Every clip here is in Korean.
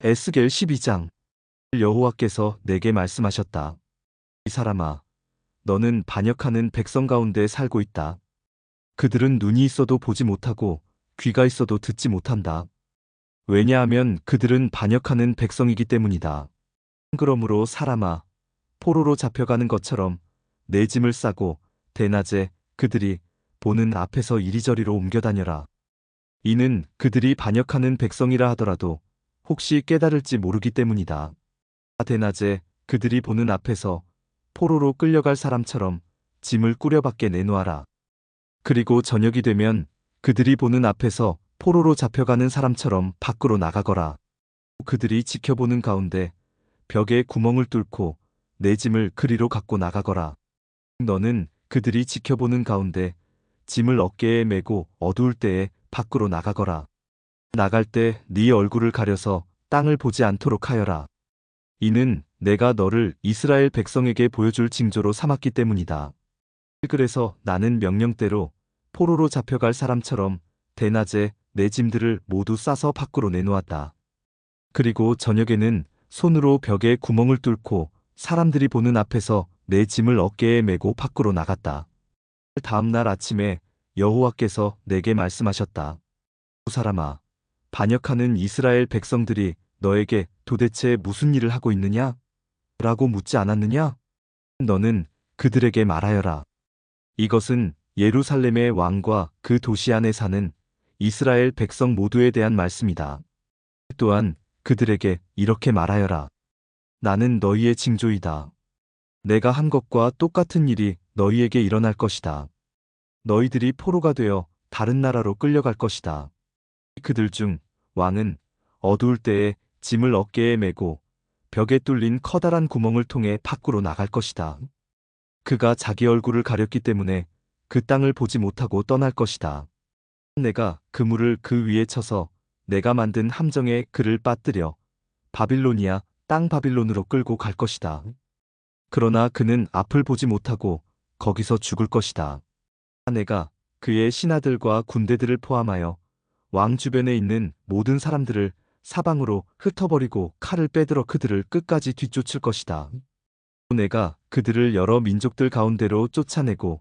에스겔 12장. 여호와께서 내게 말씀하셨다. 이 사람아, 너는 반역하는 백성 가운데 살고 있다. 그들은 눈이 있어도 보지 못하고 귀가 있어도 듣지 못한다. 왜냐하면 그들은 반역하는 백성이기 때문이다. 그러므로 사람아, 포로로 잡혀가는 것처럼 내 짐을 싸고 대낮에 그들이 보는 앞에서 이리저리로 옮겨다녀라. 이는 그들이 반역하는 백성이라 하더라도 혹시 깨달을지 모르기 때문이다. 대낮에 그들이 보는 앞에서 포로로 끌려갈 사람처럼 짐을 꾸려 밖에 내놓아라. 그리고 저녁이 되면 그들이 보는 앞에서 포로로 잡혀가는 사람처럼 밖으로 나가거라. 그들이 지켜보는 가운데 벽에 구멍을 뚫고 내 짐을 그리로 갖고 나가거라. 너는 그들이 지켜보는 가운데 짐을 어깨에 메고 어두울 때에 밖으로 나가거라. 나갈 때 네 얼굴을 가려서 땅을 보지 않도록 하여라. 이는 내가 너를 이스라엘 백성에게 보여줄 징조로 삼았기 때문이다. 그래서 나는 명령대로 포로로 잡혀갈 사람처럼 대낮에 내 짐들을 모두 싸서 밖으로 내놓았다. 그리고 저녁에는 손으로 벽에 구멍을 뚫고 사람들이 보는 앞에서 내 짐을 어깨에 메고 밖으로 나갔다. 다음 날 아침에 여호와께서 내게 말씀하셨다. 두 사람아, 반역하는 이스라엘 백성들이 너에게 도대체 무슨 일을 하고 있느냐? 라고 묻지 않았느냐? 너는 그들에게 말하여라. 이것은 예루살렘의 왕과 그 도시 안에 사는 이스라엘 백성 모두에 대한 말씀이다. 또한 그들에게 이렇게 말하여라. 나는 너희의 징조이다. 내가 한 것과 똑같은 일이 너희에게 일어날 것이다. 너희들이 포로가 되어 다른 나라로 끌려갈 것이다. 그들 중 왕은 어두울 때에 짐을 어깨에 메고 벽에 뚫린 커다란 구멍을 통해 밖으로 나갈 것이다. 그가 자기 얼굴을 가렸기 때문에 그 땅을 보지 못하고 떠날 것이다. 내가 그물을 그 위에 쳐서 내가 만든 함정에 그를 빠뜨려 바빌로니아 땅 바빌론으로 끌고 갈 것이다. 그러나 그는 앞을 보지 못하고 거기서 죽을 것이다. 내가 그의 신하들과 군대들을 포함하여 왕 주변에 있는 모든 사람들을 사방으로 흩어버리고 칼을 빼들어 그들을 끝까지 뒤쫓을 것이다. 내가 그들을 여러 민족들 가운데로 쫓아내고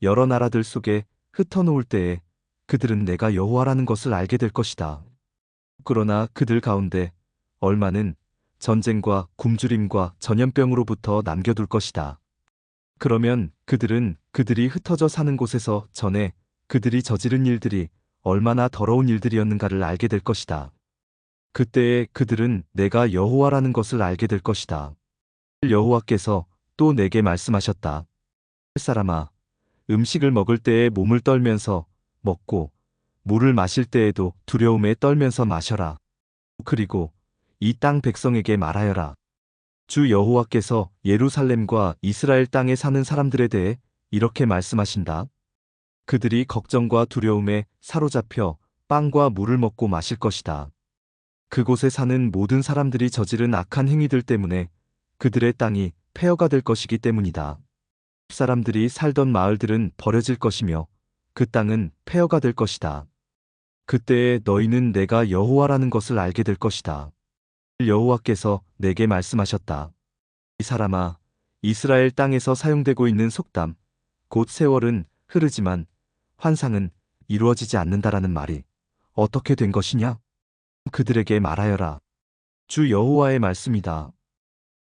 여러 나라들 속에 흩어놓을 때에 그들은 내가 여호와라는 것을 알게 될 것이다. 그러나 그들 가운데 얼마는 전쟁과 굶주림과 전염병으로부터 남겨둘 것이다. 그러면 그들은 그들이 흩어져 사는 곳에서 전에 그들이 저지른 일들이 얼마나 더러운 일들이었는가를 알게 될 것이다. 그때에 그들은 내가 여호와라는 것을 알게 될 것이다. 여호와께서 또 내게 말씀하셨다. 사람아, 음식을 먹을 때에 몸을 떨면서 먹고 물을 마실 때에도 두려움에 떨면서 마셔라. 그리고 이 땅 백성에게 말하여라. 주 여호와께서 예루살렘과 이스라엘 땅에 사는 사람들에 대해 이렇게 말씀하신다. 그들이 걱정과 두려움에 사로잡혀 빵과 물을 먹고 마실 것이다. 그곳에 사는 모든 사람들이 저지른 악한 행위들 때문에 그들의 땅이 폐허가 될 것이기 때문이다. 사람들이 살던 마을들은 버려질 것이며 그 땅은 폐허가 될 것이다. 그때에 너희는 내가 여호와라는 것을 알게 될 것이다. 여호와께서 내게 말씀하셨다. 이 사람아, 이스라엘 땅에서 사용되고 있는 속담, 곧 세월은 흐르지만 환상은 이루어지지 않는다라는 말이 어떻게 된 것이냐? 그들에게 말하여라. 주 여호와의 말씀이다.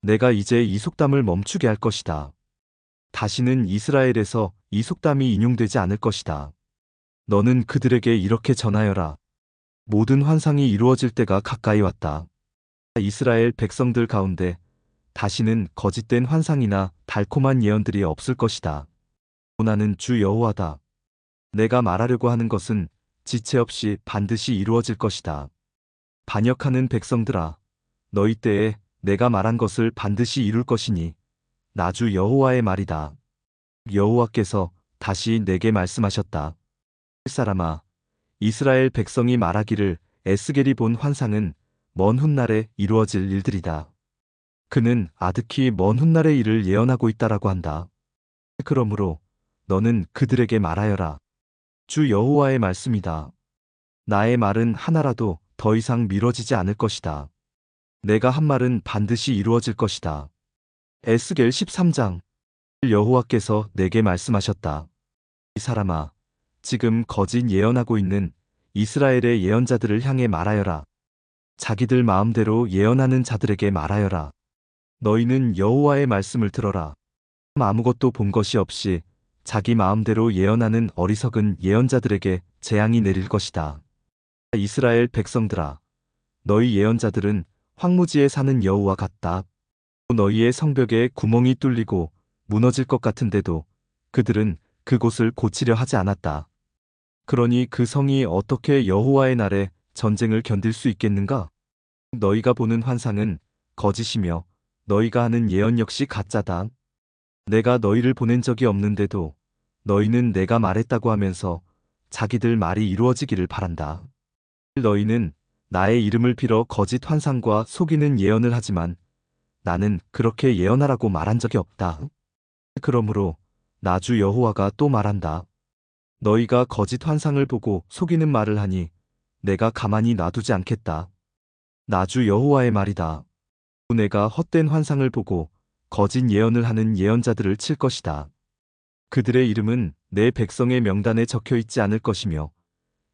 내가 이제 이 속담을 멈추게 할 것이다. 다시는 이스라엘에서 이 속담이 인용되지 않을 것이다. 너는 그들에게 이렇게 전하여라. 모든 환상이 이루어질 때가 가까이 왔다. 이스라엘 백성들 가운데 다시는 거짓된 환상이나 달콤한 예언들이 없을 것이다. 나는 주 여호와다. 내가 말하려고 하는 것은 지체 없이 반드시 이루어질 것이다. 반역하는 백성들아, 너희 때에 내가 말한 것을 반드시 이룰 것이니 나 주 여호와의 말이다. 여호와께서 다시 내게 말씀하셨다. 사람아, 이스라엘 백성이 말하기를 에스겔이 본 환상은 먼 훗날에 이루어질 일들이다. 그는 아득히 먼 훗날의 일을 예언하고 있다라고 한다. 그러므로 너는 그들에게 말하여라. 주 여호와의 말씀이다. 나의 말은 하나라도 더 이상 미뤄지지 않을 것이다. 내가 한 말은 반드시 이루어질 것이다. 에스겔 13장. 여호와께서 내게 말씀하셨다. 이 사람아, 지금 거짓 예언하고 있는 이스라엘의 예언자들을 향해 말하여라. 자기들 마음대로 예언하는 자들에게 말하여라. 너희는 여호와의 말씀을 들어라. 아무것도 본 것이 없이 자기 마음대로 예언하는 어리석은 예언자들에게 재앙이 내릴 것이다. 이스라엘 백성들아, 너희 예언자들은 황무지에 사는 여우와 같다. 너희의 성벽에 구멍이 뚫리고 무너질 것 같은데도 그들은 그곳을 고치려 하지 않았다. 그러니 그 성이 어떻게 여호와의 날에 전쟁을 견딜 수 있겠는가? 너희가 보는 환상은 거짓이며 너희가 하는 예언 역시 가짜다. 내가 너희를 보낸 적이 없는데도 너희는 내가 말했다고 하면서 자기들 말이 이루어지기를 바란다. 너희는 나의 이름을 빌어 거짓 환상과 속이는 예언을 하지만 나는 그렇게 예언하라고 말한 적이 없다. 그러므로 나 주 여호와가 또 말한다. 너희가 거짓 환상을 보고 속이는 말을 하니 내가 가만히 놔두지 않겠다. 나 주 여호와의 말이다. 내가 헛된 환상을 보고 거짓 예언을 하는 예언자들을 칠 것이다. 그들의 이름은 내 백성의 명단에 적혀 있지 않을 것이며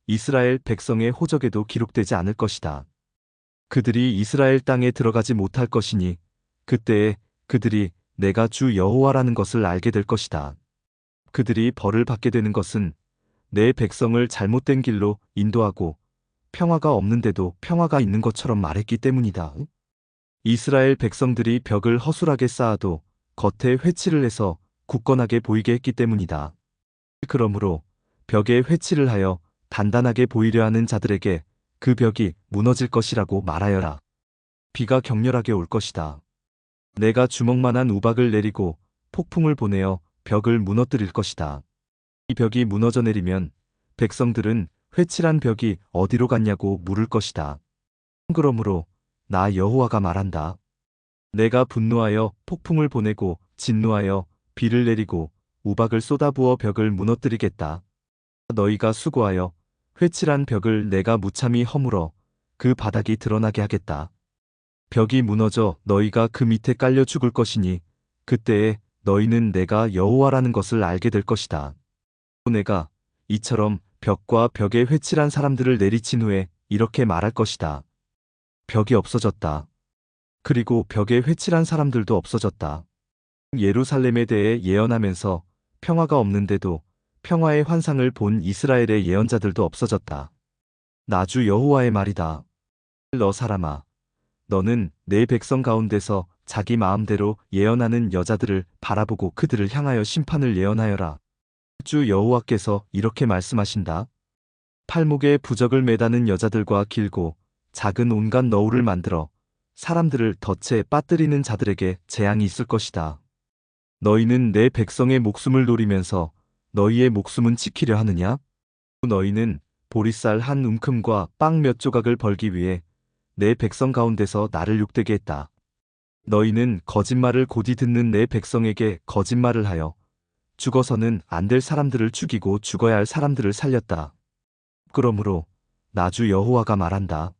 이스라엘 백성의 호적에도 기록되지 않을 것이다. 그들이 이스라엘 땅에 들어가지 못할 것이니 그때에 그들이 내가 주 여호와라는 것을 알게 될 것이다. 그들이 벌을 받게 되는 것은 내 백성을 잘못된 길로 인도하고 평화가 없는데도 평화가 있는 것처럼 말했기 때문이다. 이스라엘 백성들이 벽을 허술하게 쌓아도 겉에 회칠을 해서 굳건하게 보이게 했기 때문이다. 그러므로 벽에 회칠을 하여 단단하게 보이려 하는 자들에게 그 벽이 무너질 것이라고 말하여라. 비가 격렬하게 올 것이다. 내가 주먹만한 우박을 내리고 폭풍을 보내어 벽을 무너뜨릴 것이다. 이 벽이 무너져 내리면 백성들은 회칠한 벽이 어디로 갔냐고 물을 것이다. 그러므로 나 여호와가 말한다. 내가 분노하여 폭풍을 보내고 진노하여 비를 내리고 우박을 쏟아부어 벽을 무너뜨리겠다. 너희가 수고하여 회칠한 벽을 내가 무참히 허물어 그 바닥이 드러나게 하겠다. 벽이 무너져 너희가 그 밑에 깔려 죽을 것이니 그때에 너희는 내가 여호와라는 것을 알게 될 것이다. 내가 이처럼 벽과 벽에 회칠한 사람들을 내리친 후에 이렇게 말할 것이다. 벽이 없어졌다. 그리고 벽에 회칠한 사람들도 없어졌다. 예루살렘에 대해 예언하면서 평화가 없는데도 평화의 환상을 본 이스라엘의 예언자들도 없어졌다. 나 주 여호와의 말이다. 너 사람아, 너는 내 백성 가운데서 자기 마음대로 예언하는 여자들을 바라보고 그들을 향하여 심판을 예언하여라. 주 여호와께서 이렇게 말씀하신다. 팔목에 부적을 매다는 여자들과 길고 작은 온갖 너울을 만들어 사람들을 덫에 빠뜨리는 자들에게 재앙이 있을 것이다. 너희는 내 백성의 목숨을 노리면서 너희의 목숨은 지키려 하느냐? 너희는 보리쌀 한 움큼과 빵 몇 조각을 벌기 위해 내 백성 가운데서 나를 욕되게 했다. 너희는 거짓말을 곧이 듣는 내 백성에게 거짓말을 하여 죽어서는 안 될 사람들을 죽이고 죽어야 할 사람들을 살렸다. 그러므로 나 주 여호와가 말한다.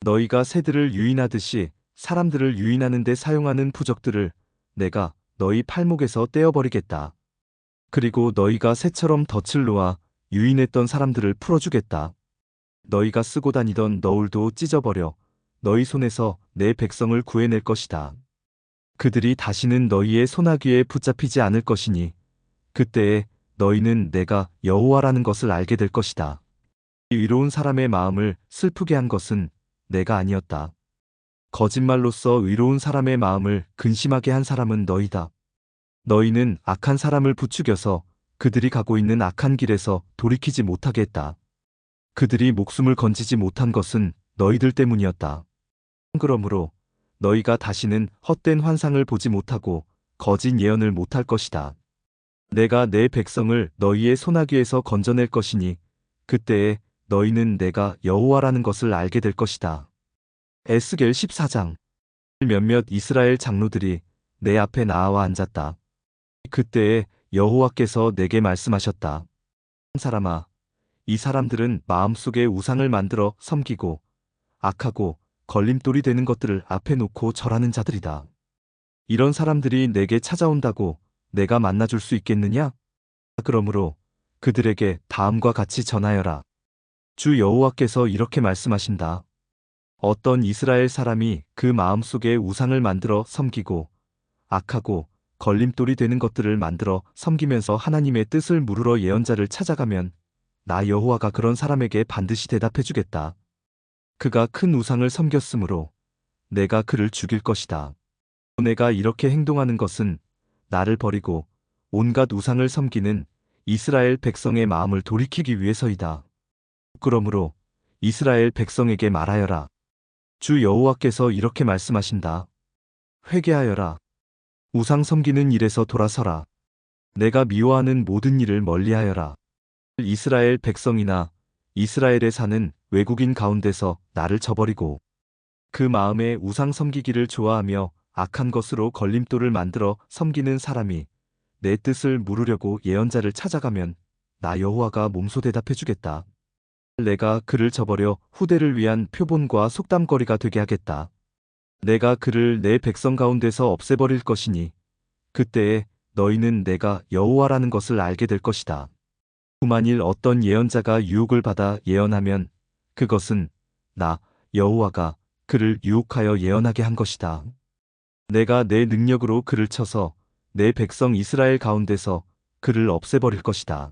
너희가 새들을 유인하듯이 사람들을 유인하는 데 사용하는 부적들을 내가 너희 팔목에서 떼어버리겠다. 그리고 너희가 새처럼 덫을 놓아 유인했던 사람들을 풀어주겠다. 너희가 쓰고 다니던 너울도 찢어버려 너희 손에서 내 백성을 구해낼 것이다. 그들이 다시는 너희의 소나귀에 붙잡히지 않을 것이니 그때에 너희는 내가 여호와라는 것을 알게 될 것이다. 이 의로운 사람의 마음을 슬프게 한 것은 내가 아니었다. 거짓말로써 의로운 사람의 마음을 근심하게 한 사람은 너희다. 너희는 악한 사람을 부추겨서 그들이 가고 있는 악한 길에서 돌이키지 못하게 했다. 그들이 목숨을 건지지 못한 것은 너희들 때문이었다. 그러므로 너희가 다시는 헛된 환상을 보지 못하고 거짓 예언을 못할 것이다. 내가 내 백성을 너희의 소나귀에서 건져낼 것이니 그때에 너희는 내가 여호와라는 것을 알게 될 것이다. 에스겔 14장. 몇몇 이스라엘 장로들이 내 앞에 나와 앉았다. 그때에 여호와께서 내게 말씀하셨다. 사람아, 이 사람들은 마음속에 우상을 만들어 섬기고 악하고 걸림돌이 되는 것들을 앞에 놓고 절하는 자들이다. 이런 사람들이 내게 찾아온다고 내가 만나줄 수 있겠느냐? 그러므로 그들에게 다음과 같이 전하여라. 주 여호와께서 이렇게 말씀하신다. 어떤 이스라엘 사람이 그 마음속에 우상을 만들어 섬기고 악하고 걸림돌이 되는 것들을 만들어 섬기면서 하나님의 뜻을 물으러 예언자를 찾아가면 나 여호와가 그런 사람에게 반드시 대답해 주겠다. 그가 큰 우상을 섬겼으므로 내가 그를 죽일 것이다. 내가 이렇게 행동하는 것은 나를 버리고 온갖 우상을 섬기는 이스라엘 백성의 마음을 돌이키기 위해서이다. 그러므로 이스라엘 백성에게 말하여라. 주 여호와께서 이렇게 말씀하신다. 회개하여라. 우상 섬기는 일에서 돌아서라. 내가 미워하는 모든 일을 멀리하여라. 이스라엘 백성이나 이스라엘에 사는 외국인 가운데서 나를 저버리고 그 마음에 우상 섬기기를 좋아하며 악한 것으로 걸림돌을 만들어 섬기는 사람이 내 뜻을 물으려고 예언자를 찾아가면 나 여호와가 몸소 대답해 주겠다. 내가 그를 저버려 후대를 위한 표본과 속담거리가 되게 하겠다. 내가 그를 내 백성 가운데서 없애버릴 것이니 그때에 너희는 내가 여호와라는 것을 알게 될 것이다. 만일 어떤 예언자가 유혹을 받아 예언하면 그것은 나 여호와가 그를 유혹하여 예언하게 한 것이다. 내가 내 능력으로 그를 쳐서 내 백성 이스라엘 가운데서 그를 없애버릴 것이다.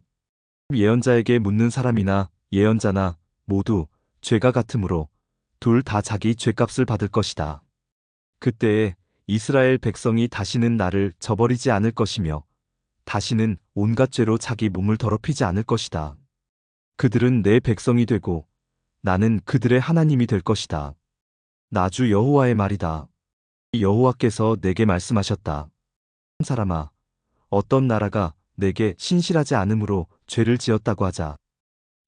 예언자에게 묻는 사람이나 예언자나 모두 죄가 같으므로 둘 다 자기 죄값을 받을 것이다. 그때에 이스라엘 백성이 다시는 나를 저버리지 않을 것이며 다시는 온갖 죄로 자기 몸을 더럽히지 않을 것이다. 그들은 내 백성이 되고 나는 그들의 하나님이 될 것이다. 나 주 여호와의 말이다. 여호와께서 내게 말씀하셨다. 사람아, 어떤 나라가 내게 신실하지 않으므로 죄를 지었다고 하자.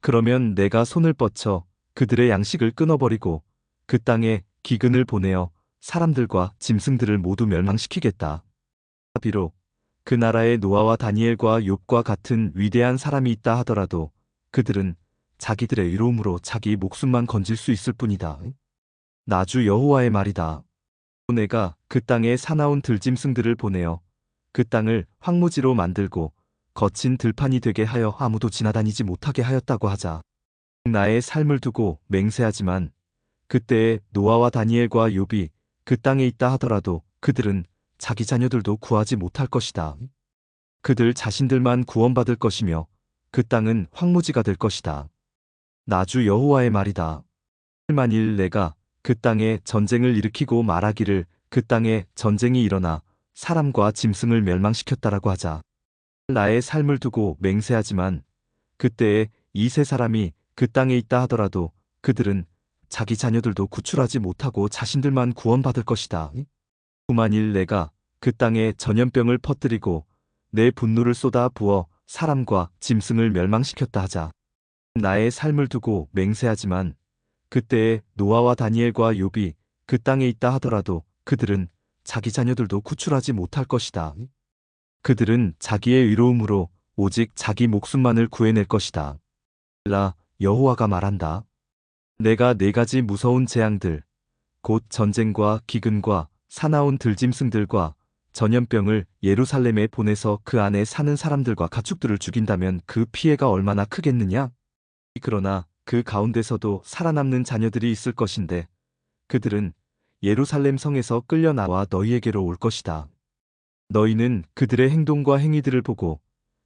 그러면 내가 손을 뻗쳐 그들의 양식을 끊어버리고 그 땅에 기근을 보내어 사람들과 짐승들을 모두 멸망시키겠다. 비록 그 나라에 노아와 다니엘과 욥과 같은 위대한 사람이 있다 하더라도 그들은 자기들의 의로움으로 자기 목숨만 건질 수 있을 뿐이다. 나 주 여호와의 말이다. 내가 그 땅에 사나운 들짐승들을 보내어 그 땅을 황무지로 만들고 거친 들판이 되게 하여 아무도 지나다니지 못하게 하였다고 하자. 나의 삶을 두고 맹세하지만 그때에 노아와 다니엘과 욥이 그 땅에 있다 하더라도 그들은 자기 자녀들도 구하지 못할 것이다. 그들 자신들만 구원받을 것이며 그 땅은 황무지가 될 것이다. 나 주 여호와의 말이다. 만일 내가 그 땅에 전쟁을 일으키고 말하기를 그 땅에 전쟁이 일어나 사람과 짐승을 멸망시켰다라고 하자. 나의 삶을 두고 맹세하지만 그때에 이 세 사람이 그 땅에 있다 하더라도 그들은 자기 자녀들도 구출하지 못하고 자신들만 구원받을 것이다. 만일 내가 그 땅에 전염병을 퍼뜨리고 내 분노를 쏟아 부어 사람과 짐승을 멸망시켰다 하자. 나의 삶을 두고 맹세하지만 그때에 노아와 다니엘과 욥이 그 땅에 있다 하더라도 그들은 자기 자녀들도 구출하지 못할 것이다. 그들은 자기의 의로움으로 오직 자기 목숨만을 구해낼 것이다. 라 여호와가 말한다. 내가 네 가지 무서운 재앙들, 곧 전쟁과 기근과 사나운 들짐승들과 전염병을 예루살렘에 보내서 그 안에 사는 사람들과 가축들을 죽인다면 그 피해가 얼마나 크겠느냐? 그러나 그 가운데서도 살아남는 자녀들이 있을 것인데 그들은 예루살렘 성에서 끌려 나와 너희에게로 올 것이다. 너희는 그들의 행동과 행위들을 보고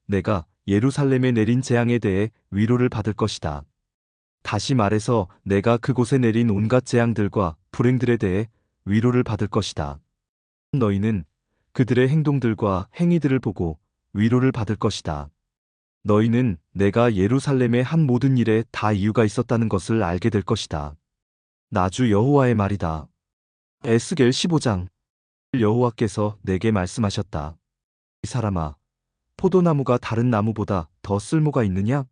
내가 예루살렘에 내린 재앙에 대해 위로를 받을 것이다. 다시 말해서 내가 그곳에 내린 온갖 재앙들과 불행들에 대해 위로를 받을 것이다. 너희는 그들의 행동들과 행위들을 보고 위로를 받을 것이다. 너희는 내가 예루살렘의 한 모든 일에 다 이유가 있었다는 것을 알게 될 것이다. 나 주 여호와의 말이다. 에스겔 15장. 여호와께서 내게 말씀하셨다. 이 사람아, 포도나무가 다른 나무보다 더 쓸모가 있느냐?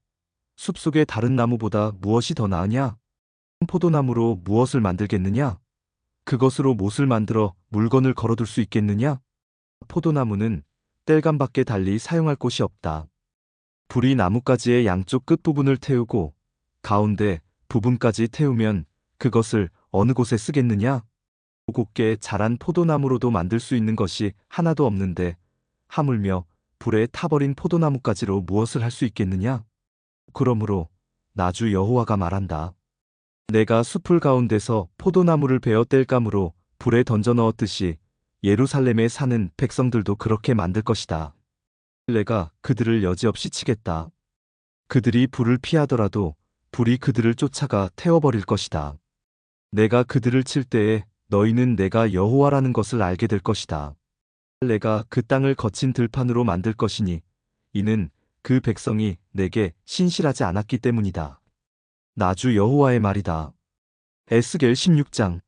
숲속의 다른 나무보다 무엇이 더 나으냐? 포도나무로 무엇을 만들겠느냐? 그것으로 못을 만들어 물건을 걸어둘 수 있겠느냐? 포도나무는 땔감밖에 달리 사용할 곳이 없다. 불이 나뭇가지의 양쪽 끝부분을 태우고 가운데 부분까지 태우면 그것을 어느 곳에 쓰겠느냐? 곱게 자란 포도나무로도 만들 수 있는 것이 하나도 없는데 하물며 불에 타버린 포도나무까지로 무엇을 할 수 있겠느냐? 그러므로 나주 여호와가 말한다. 내가 숲을 가운데서 포도나무를 베어 뗄감으로 불에 던져 넣었듯이 예루살렘에 사는 백성들도 그렇게 만들 것이다. 내가 그들을 여지없이 치겠다. 그들이 불을 피하더라도 불이 그들을 쫓아가 태워버릴 것이다. 내가 그들을 칠 때에 너희는 내가 여호와라는 것을 알게 될 것이다. 내가 그 땅을 거친 들판으로 만들 것이니 이는 그 백성이 내게 신실하지 않았기 때문이다. 나주 여호와의 말이다. 에스겔 16장.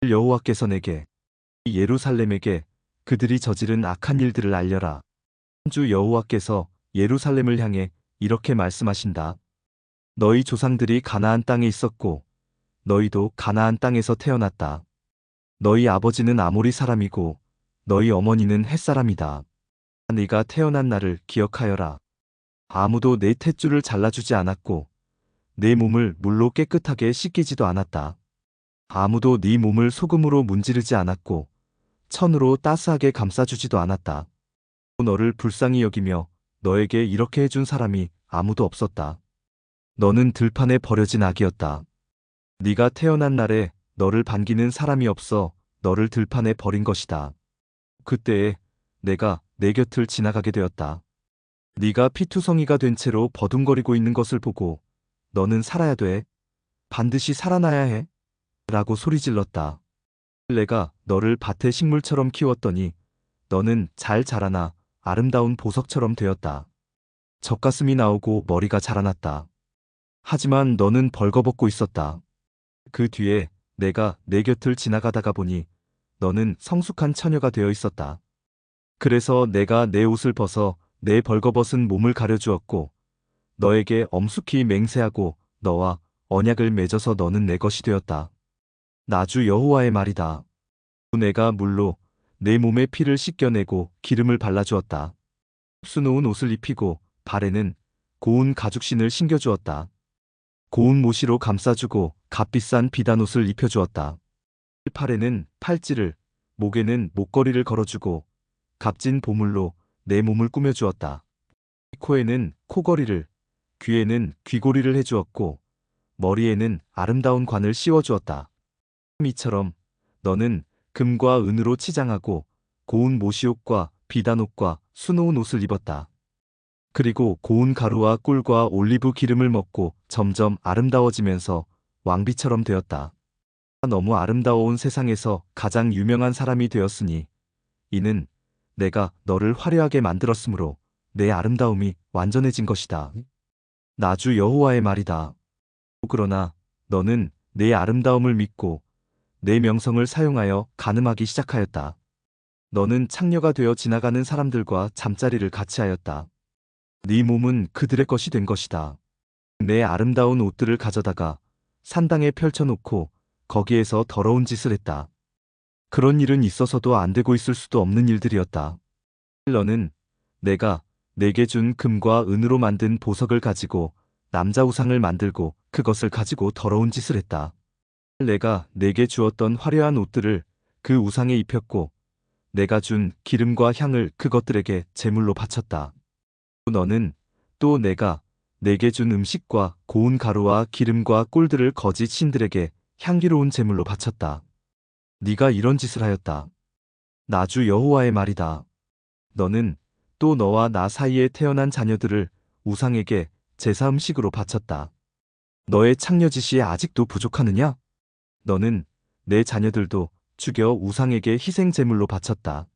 여호와께서 내게 이 예루살렘에게 그들이 저지른 악한 일들을 알려라. 주 여호와께서 예루살렘을 향해 이렇게 말씀하신다. 너희 조상들이 가나안 땅에 있었고 너희도 가나안 땅에서 태어났다. 너희 아버지는 아모리 사람이고 너희 어머니는 헷 사람이다. 네가 태어난 날을 기억하여라. 아무도 내 탯줄을 잘라주지 않았고 내 몸을 물로 깨끗하게 씻기지도 않았다. 아무도 네 몸을 소금으로 문지르지 않았고 천으로 따스하게 감싸주지도 않았다. 너를 불쌍히 여기며 너에게 이렇게 해준 사람이 아무도 없었다. 너는 들판에 버려진 아기였다. 네가 태어난 날에 너를 반기는 사람이 없어 너를 들판에 버린 것이다. 그때에 내가 내 곁을 지나가게 되었다. 네가 피투성이가 된 채로 버둥거리고 있는 것을 보고 너는 살아야 돼. 반드시 살아나야 해. 라고 소리질렀다. 내가 너를 밭의 식물처럼 키웠더니 너는 잘 자라나 아름다운 보석처럼 되었다. 젖가슴이 나오고 머리가 자라났다. 하지만 너는 벌거벗고 있었다. 그 뒤에 내가 내 곁을 지나가다가 보니 너는 성숙한 처녀가 되어 있었다. 그래서 내가 내 옷을 벗어 내 벌거벗은 몸을 가려주었고 너에게 엄숙히 맹세하고 너와 언약을 맺어서 너는 내 것이 되었다. 나주 여호와의 말이다. 내가 물로 내 몸의 피를 씻겨내고 기름을 발라주었다. 수놓은 옷을 입히고 발에는 고운 가죽신을 신겨주었다. 고운 모시로 감싸주고 값비싼 비단옷을 입혀주었다. 팔에는 팔찌를, 목에는 목걸이를 걸어주고 값진 보물로 내 몸을 꾸며주었다. 코에는 코걸이를, 귀에는 귀고리를 해주었고 머리에는 아름다운 관을 씌워주었다. 이처럼 너는 금과 은으로 치장하고 고운 모시옷과 비단옷과 수놓은 옷을 입었다. 그리고 고운 가루와 꿀과 올리브 기름을 먹고 점점 아름다워지면서 왕비처럼 되었다. 너무 아름다워온 세상에서 가장 유명한 사람이 되었으니 이는 내가 너를 화려하게 만들었으므로 내 아름다움이 완전해진 것이다. 나주 여호와의 말이다. 그러나 너는 내 아름다움을 믿고 내 명성을 사용하여 간음하기 시작하였다. 너는 창녀가 되어 지나가는 사람들과 잠자리를 같이 하였다. 네 몸은 그들의 것이 된 것이다. 내 아름다운 옷들을 가져다가 산당에 펼쳐놓고 거기에서 더러운 짓을 했다. 그런 일은 있어서도 안 되고 있을 수도 없는 일들이었다. 너는 내가 내게 준 금과 은으로 만든 보석을 가지고 남자 우상을 만들고 그것을 가지고 더러운 짓을 했다. 내가 내게 주었던 화려한 옷들을 그 우상에 입혔고 내가 준 기름과 향을 그것들에게 제물로 바쳤다. 너는 또 내가 내게 준 음식과 고운 가루와 기름과 꿀들을 거짓 신들에게 향기로운 제물로 바쳤다. 네가 이런 짓을 하였다. 나주 여호와의 말이다. 너는 또 너와 나 사이에 태어난 자녀들을 우상에게 제사 음식으로 바쳤다. 너의 창녀짓이 아직도 부족하느냐? 너는 내 자녀들도 죽여 우상에게 희생 제물로 바쳤다.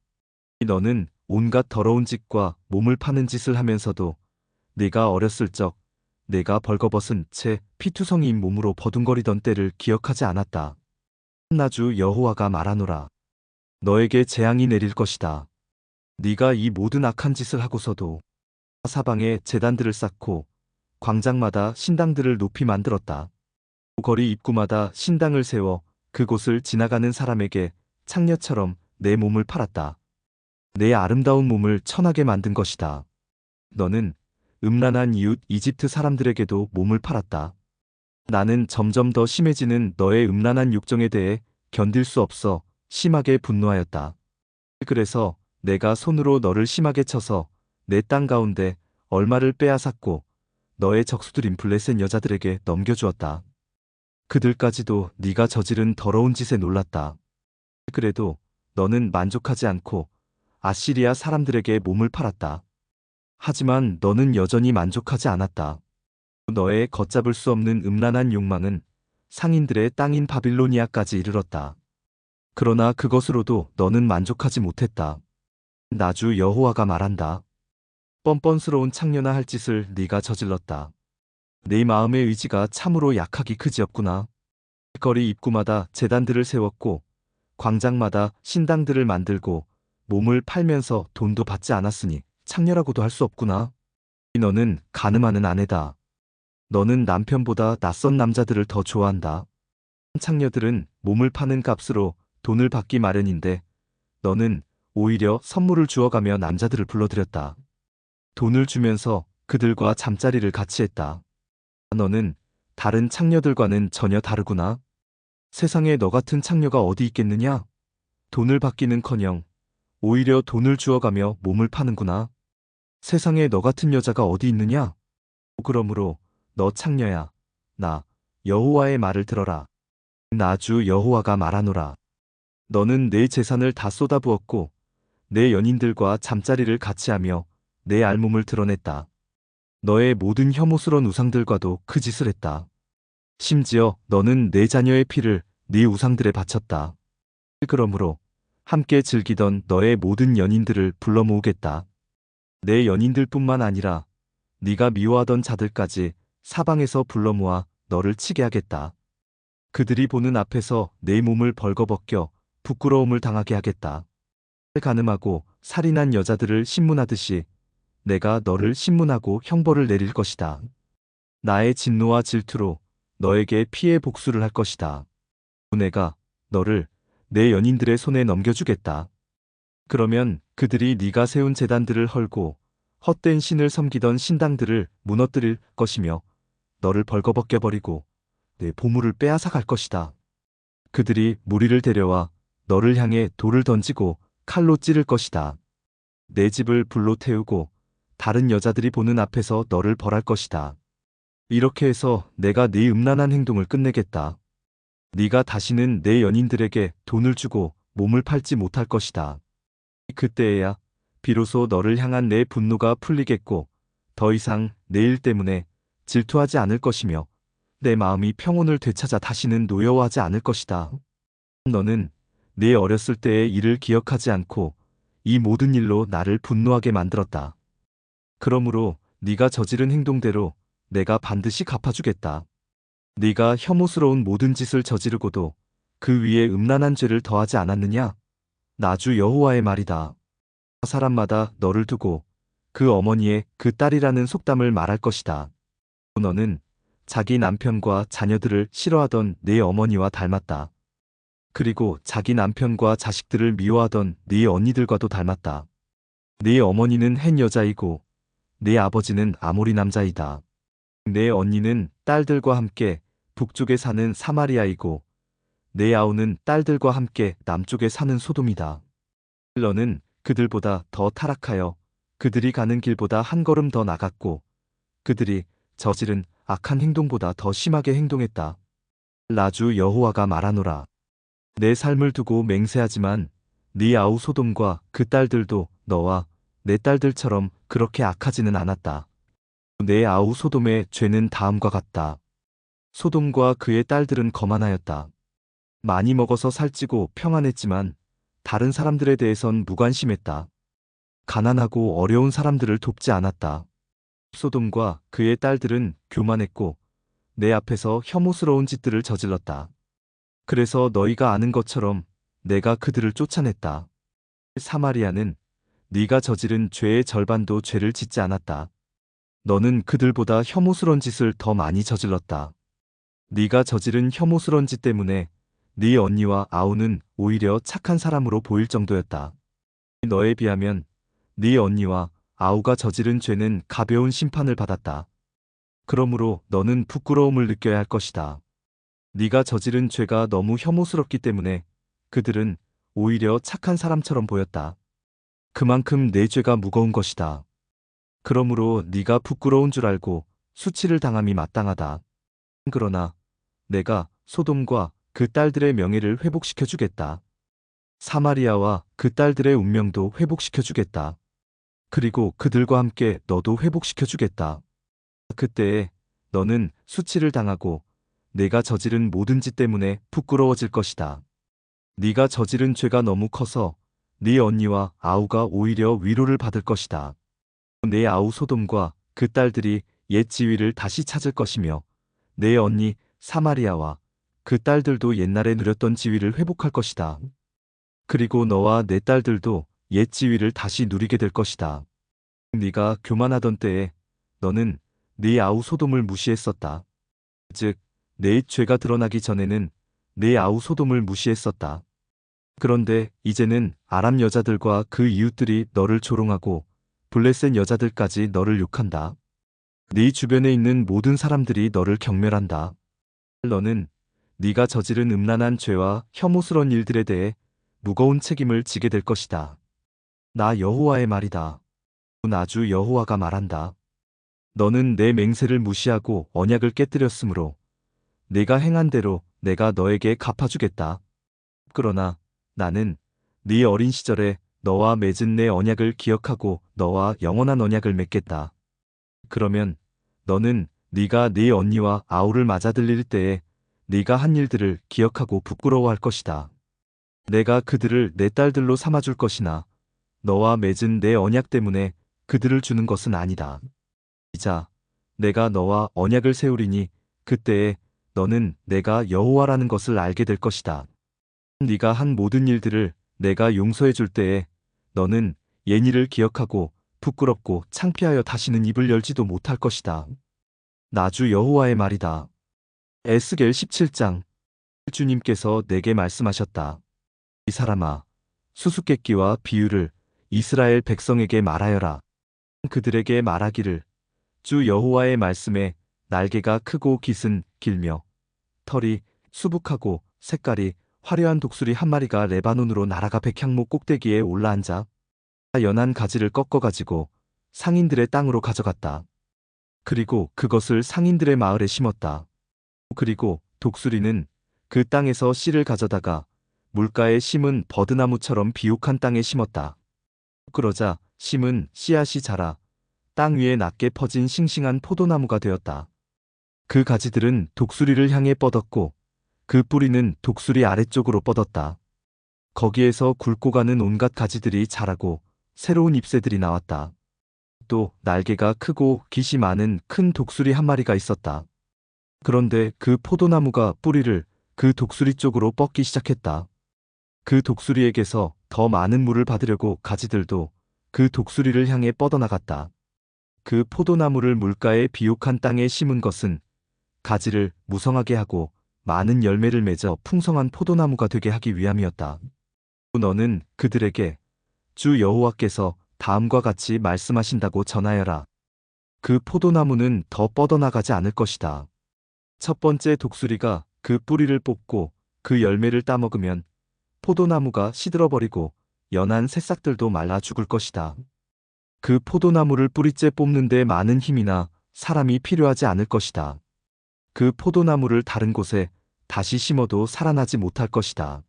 너는 온갖 더러운 짓과 몸을 파는 짓을 하면서도 네가 어렸을 적 내가 벌거벗은 채 피투성이인 몸으로 버둥거리던 때를 기억하지 않았다. 나주 여호와가 말하노라. 너에게 재앙이 내릴 것이다. 네가 이 모든 악한 짓을 하고서도 사방에 제단들을 쌓고 광장마다 신당들을 높이 만들었다. 거리 입구마다 신당을 세워 그곳을 지나가는 사람에게 창녀처럼 내 몸을 팔았다. 내 아름다운 몸을 천하게 만든 것이다. 너는 음란한 이웃 이집트 사람들에게도 몸을 팔았다. 나는 점점 더 심해지는 너의 음란한 욕정에 대해 견딜 수 없어 심하게 분노하였다. 그래서 내가 손으로 너를 심하게 쳐서 내 땅 가운데 얼마를 빼앗았고 너의 적수들인 블레셋 여자들에게 넘겨주었다. 그들까지도 네가 저지른 더러운 짓에 놀랐다. 그래도 너는 만족하지 않고 아시리아 사람들에게 몸을 팔았다. 하지만 너는 여전히 만족하지 않았다. 너의 걷잡을 수 없는 음란한 욕망은 상인들의 땅인 바빌로니아까지 이르렀다. 그러나 그것으로도 너는 만족하지 못했다. 나주 여호와가 말한다. 뻔뻔스러운 창녀나 할 짓을 네가 저질렀다. 네 마음의 의지가 참으로 약하기 그지없구나. 거리 입구마다 제단들을 세웠고 광장마다 신당들을 만들고 몸을 팔면서 돈도 받지 않았으니 창녀라고도 할 수 없구나. 너는 간음하는 아내다. 너는 남편보다 낯선 남자들을 더 좋아한다. 창녀들은 몸을 파는 값으로 돈을 받기 마련인데 너는 오히려 선물을 주어가며 남자들을 불러들였다. 돈을 주면서 그들과 잠자리를 같이 했다. 너는 다른 창녀들과는 전혀 다르구나. 세상에 너 같은 창녀가 어디 있겠느냐? 돈을 받기는커녕 오히려 돈을 주어가며 몸을 파는구나. 세상에 너 같은 여자가 어디 있느냐? 그러므로 너 창녀야, 나 여호와의 말을 들어라. 나주 여호와가 말하노라. 너는 내 재산을 다 쏟아부었고 내 연인들과 잠자리를 같이 하며 내 알몸을 드러냈다. 너의 모든 혐오스러운 우상들과도 그 짓을 했다. 심지어 너는 내 자녀의 피를 네 우상들에 바쳤다. 그러므로 함께 즐기던 너의 모든 연인들을 불러 모으겠다. 내 연인들뿐만 아니라 네가 미워하던 자들까지 사방에서 불러 모아 너를 치게 하겠다. 그들이 보는 앞에서 내 몸을 벌거벗겨 부끄러움을 당하게 하겠다. 간음하고 살인한 여자들을 신문하듯이 내가 너를 신문하고 형벌을 내릴 것이다. 나의 진노와 질투로 너에게 피해 복수를 할 것이다. 내가 너를 내 연인들의 손에 넘겨주겠다. 그러면 그들이 네가 세운 제단들을 헐고 헛된 신을 섬기던 신당들을 무너뜨릴 것이며 너를 벌거벗겨 버리고 내 보물을 빼앗아 갈 것이다. 그들이 무리를 데려와 너를 향해 돌을 던지고 칼로 찌를 것이다. 내 집을 불로 태우고 다른 여자들이 보는 앞에서 너를 벌할 것이다. 이렇게 해서 내가 네 음란한 행동을 끝내겠다. 네가 다시는 내 연인들에게 돈을 주고 몸을 팔지 못할 것이다. 그때에야 비로소 너를 향한 내 분노가 풀리겠고 더 이상 내 일 때문에 질투하지 않을 것이며 내 마음이 평온을 되찾아 다시는 노여워하지 않을 것이다. 너는 네 어렸을 때의 일을 기억하지 않고 이 모든 일로 나를 분노하게 만들었다. 그러므로 네가 저지른 행동대로 내가 반드시 갚아주겠다. 네가 혐오스러운 모든 짓을 저지르고도 그 위에 음란한 죄를 더하지 않았느냐? 나주 여호와의 말이다. 사람마다 너를 두고 그 어머니의 그 딸이라는 속담을 말할 것이다. 너는 자기 남편과 자녀들을 싫어하던 네 어머니와 닮았다. 그리고 자기 남편과 자식들을 미워하던 네 언니들과도 닮았다. 네 어머니는 헷 여자이고 네 아버지는 아모리 남자이다. 내 언니는 딸들과 함께 북쪽에 사는 사마리아이고 내 아우는 딸들과 함께 남쪽에 사는 소돔이다. 너는 그들보다 더 타락하여 그들이 가는 길보다 한 걸음 더 나갔고 그들이 저지른 악한 행동보다 더 심하게 행동했다. 나주 여호와가 말하노라. 내 삶을 두고 맹세하지만 네 아우 소돔과 그 딸들도 너와 내 딸들처럼 그렇게 악하지는 않았다. 내 아우 소돔의 죄는 다음과 같다. 소돔과 그의 딸들은 거만하였다. 많이 먹어서 살찌고 평안했지만 다른 사람들에 대해선 무관심했다. 가난하고 어려운 사람들을 돕지 않았다. 소돔과 그의 딸들은 교만했고 내 앞에서 혐오스러운 짓들을 저질렀다. 그래서 너희가 아는 것처럼 내가 그들을 쫓아냈다. 사마리아는 네가 저지른 죄의 절반도 죄를 짓지 않았다. 너는 그들보다 혐오스러운 짓을 더 많이 저질렀다. 네가 저지른 혐오스러운 짓 때문에 네 언니와 아우는 오히려 착한 사람으로 보일 정도였다. 너에 비하면 네 언니와 아우가 저지른 죄는 가벼운 심판을 받았다. 그러므로 너는 부끄러움을 느껴야 할 것이다. 네가 저지른 죄가 너무 혐오스럽기 때문에 그들은 오히려 착한 사람처럼 보였다. 그만큼 내 죄가 무거운 것이다. 그러므로 네가 부끄러운 줄 알고 수치를 당함이 마땅하다. 그러나 내가 소돔과 그 딸들의 명예를 회복시켜 주겠다. 사마리아와 그 딸들의 운명도 회복시켜 주겠다. 그리고 그들과 함께 너도 회복시켜 주겠다. 그때에 너는 수치를 당하고 내가 저지른 모든 짓 때문에 부끄러워질 것이다. 네가 저지른 죄가 너무 커서 네 언니와 아우가 오히려 위로를 받을 것이다. 내 아우 소돔과 그 딸들이 옛 지위를 다시 찾을 것이며 내 언니 사마리아와 그 딸들도 옛날에 누렸던 지위를 회복할 것이다. 그리고 너와 내 딸들도 옛 지위를 다시 누리게 될 것이다. 네가 교만하던 때에 너는 네 아우 소돔을 무시했었다. 즉, 내 죄가 드러나기 전에는 내 아우 소돔을 무시했었다. 그런데 이제는 아람 여자들과 그 이웃들이 너를 조롱하고 블레셋 여자들까지 너를 욕한다. 네 주변에 있는 모든 사람들이 너를 경멸한다. 너는 네가 저지른 음란한 죄와 혐오스러운 일들에 대해 무거운 책임을 지게 될 것이다. 나 여호와의 말이다. 나주 여호와가 말한다. 너는 내 맹세를 무시하고 언약을 깨뜨렸으므로 네가 행한 대로 내가 너에게 갚아주겠다. 그러나 나는 네 어린 시절에 너와 맺은 내 언약을 기억하고 너와 영원한 언약을 맺겠다. 그러면 너는 네가 네 언니와 아우를 맞아들일 때에 네가 한 일들을 기억하고 부끄러워할 것이다. 내가 그들을 내 딸들로 삼아줄 것이나 너와 맺은 내 언약 때문에 그들을 주는 것은 아니다. 이자 내가 너와 언약을 세우리니 그때에 너는 내가 여호와라는 것을 알게 될 것이다. 네가 한 모든 일들을 내가 용서해 줄 때에 너는 옛 일을 기억하고 부끄럽고 창피하여 다시는 입을 열지도 못할 것이다. 나주 여호와의 말이다. 에스겔 17장. 주님께서 내게 말씀하셨다. 이 사람아, 수수께끼와 비유를 이스라엘 백성에게 말하여라. 그들에게 말하기를 주 여호와의 말씀에 날개가 크고 깃은 길며 털이 수북하고 색깔이 화려한 독수리 한 마리가 레바논으로 날아가 백향목 꼭대기에 올라앉아 연한 가지를 꺾어가지고 상인들의 땅으로 가져갔다. 그리고 그것을 상인들의 마을에 심었다. 그리고 독수리는 그 땅에서 씨를 가져다가 물가에 심은 버드나무처럼 비옥한 땅에 심었다. 그러자 심은 씨앗이 자라 땅 위에 낮게 퍼진 싱싱한 포도나무가 되었다. 그 가지들은 독수리를 향해 뻗었고 그 뿌리는 독수리 아래쪽으로 뻗었다. 거기에서 굵고 가는 온갖 가지들이 자라고 새로운 잎새들이 나왔다. 또 날개가 크고 깃이 많은 큰 독수리 한 마리가 있었다. 그런데 그 포도나무가 뿌리를 그 독수리 쪽으로 뻗기 시작했다. 그 독수리에게서 더 많은 물을 받으려고 가지들도 그 독수리를 향해 뻗어나갔다. 그 포도나무를 물가의 비옥한 땅에 심은 것은 가지를 무성하게 하고 많은 열매를 맺어 풍성한 포도나무가 되게 하기 위함이었다. 너는 그들에게 주 여호와께서 다음과 같이 말씀하신다고 전하여라. 그 포도나무는 더 뻗어나가지 않을 것이다. 첫 번째 독수리가 그 뿌리를 뽑고 그 열매를 따먹으면 포도나무가 시들어버리고 연한 새싹들도 말라 죽을 것이다. 그 포도나무를 뿌리째 뽑는데 많은 힘이나 사람이 필요하지 않을 것이다. 그 포도나무를 다른 곳에 다시 심어도 살아나지 못할 것이다.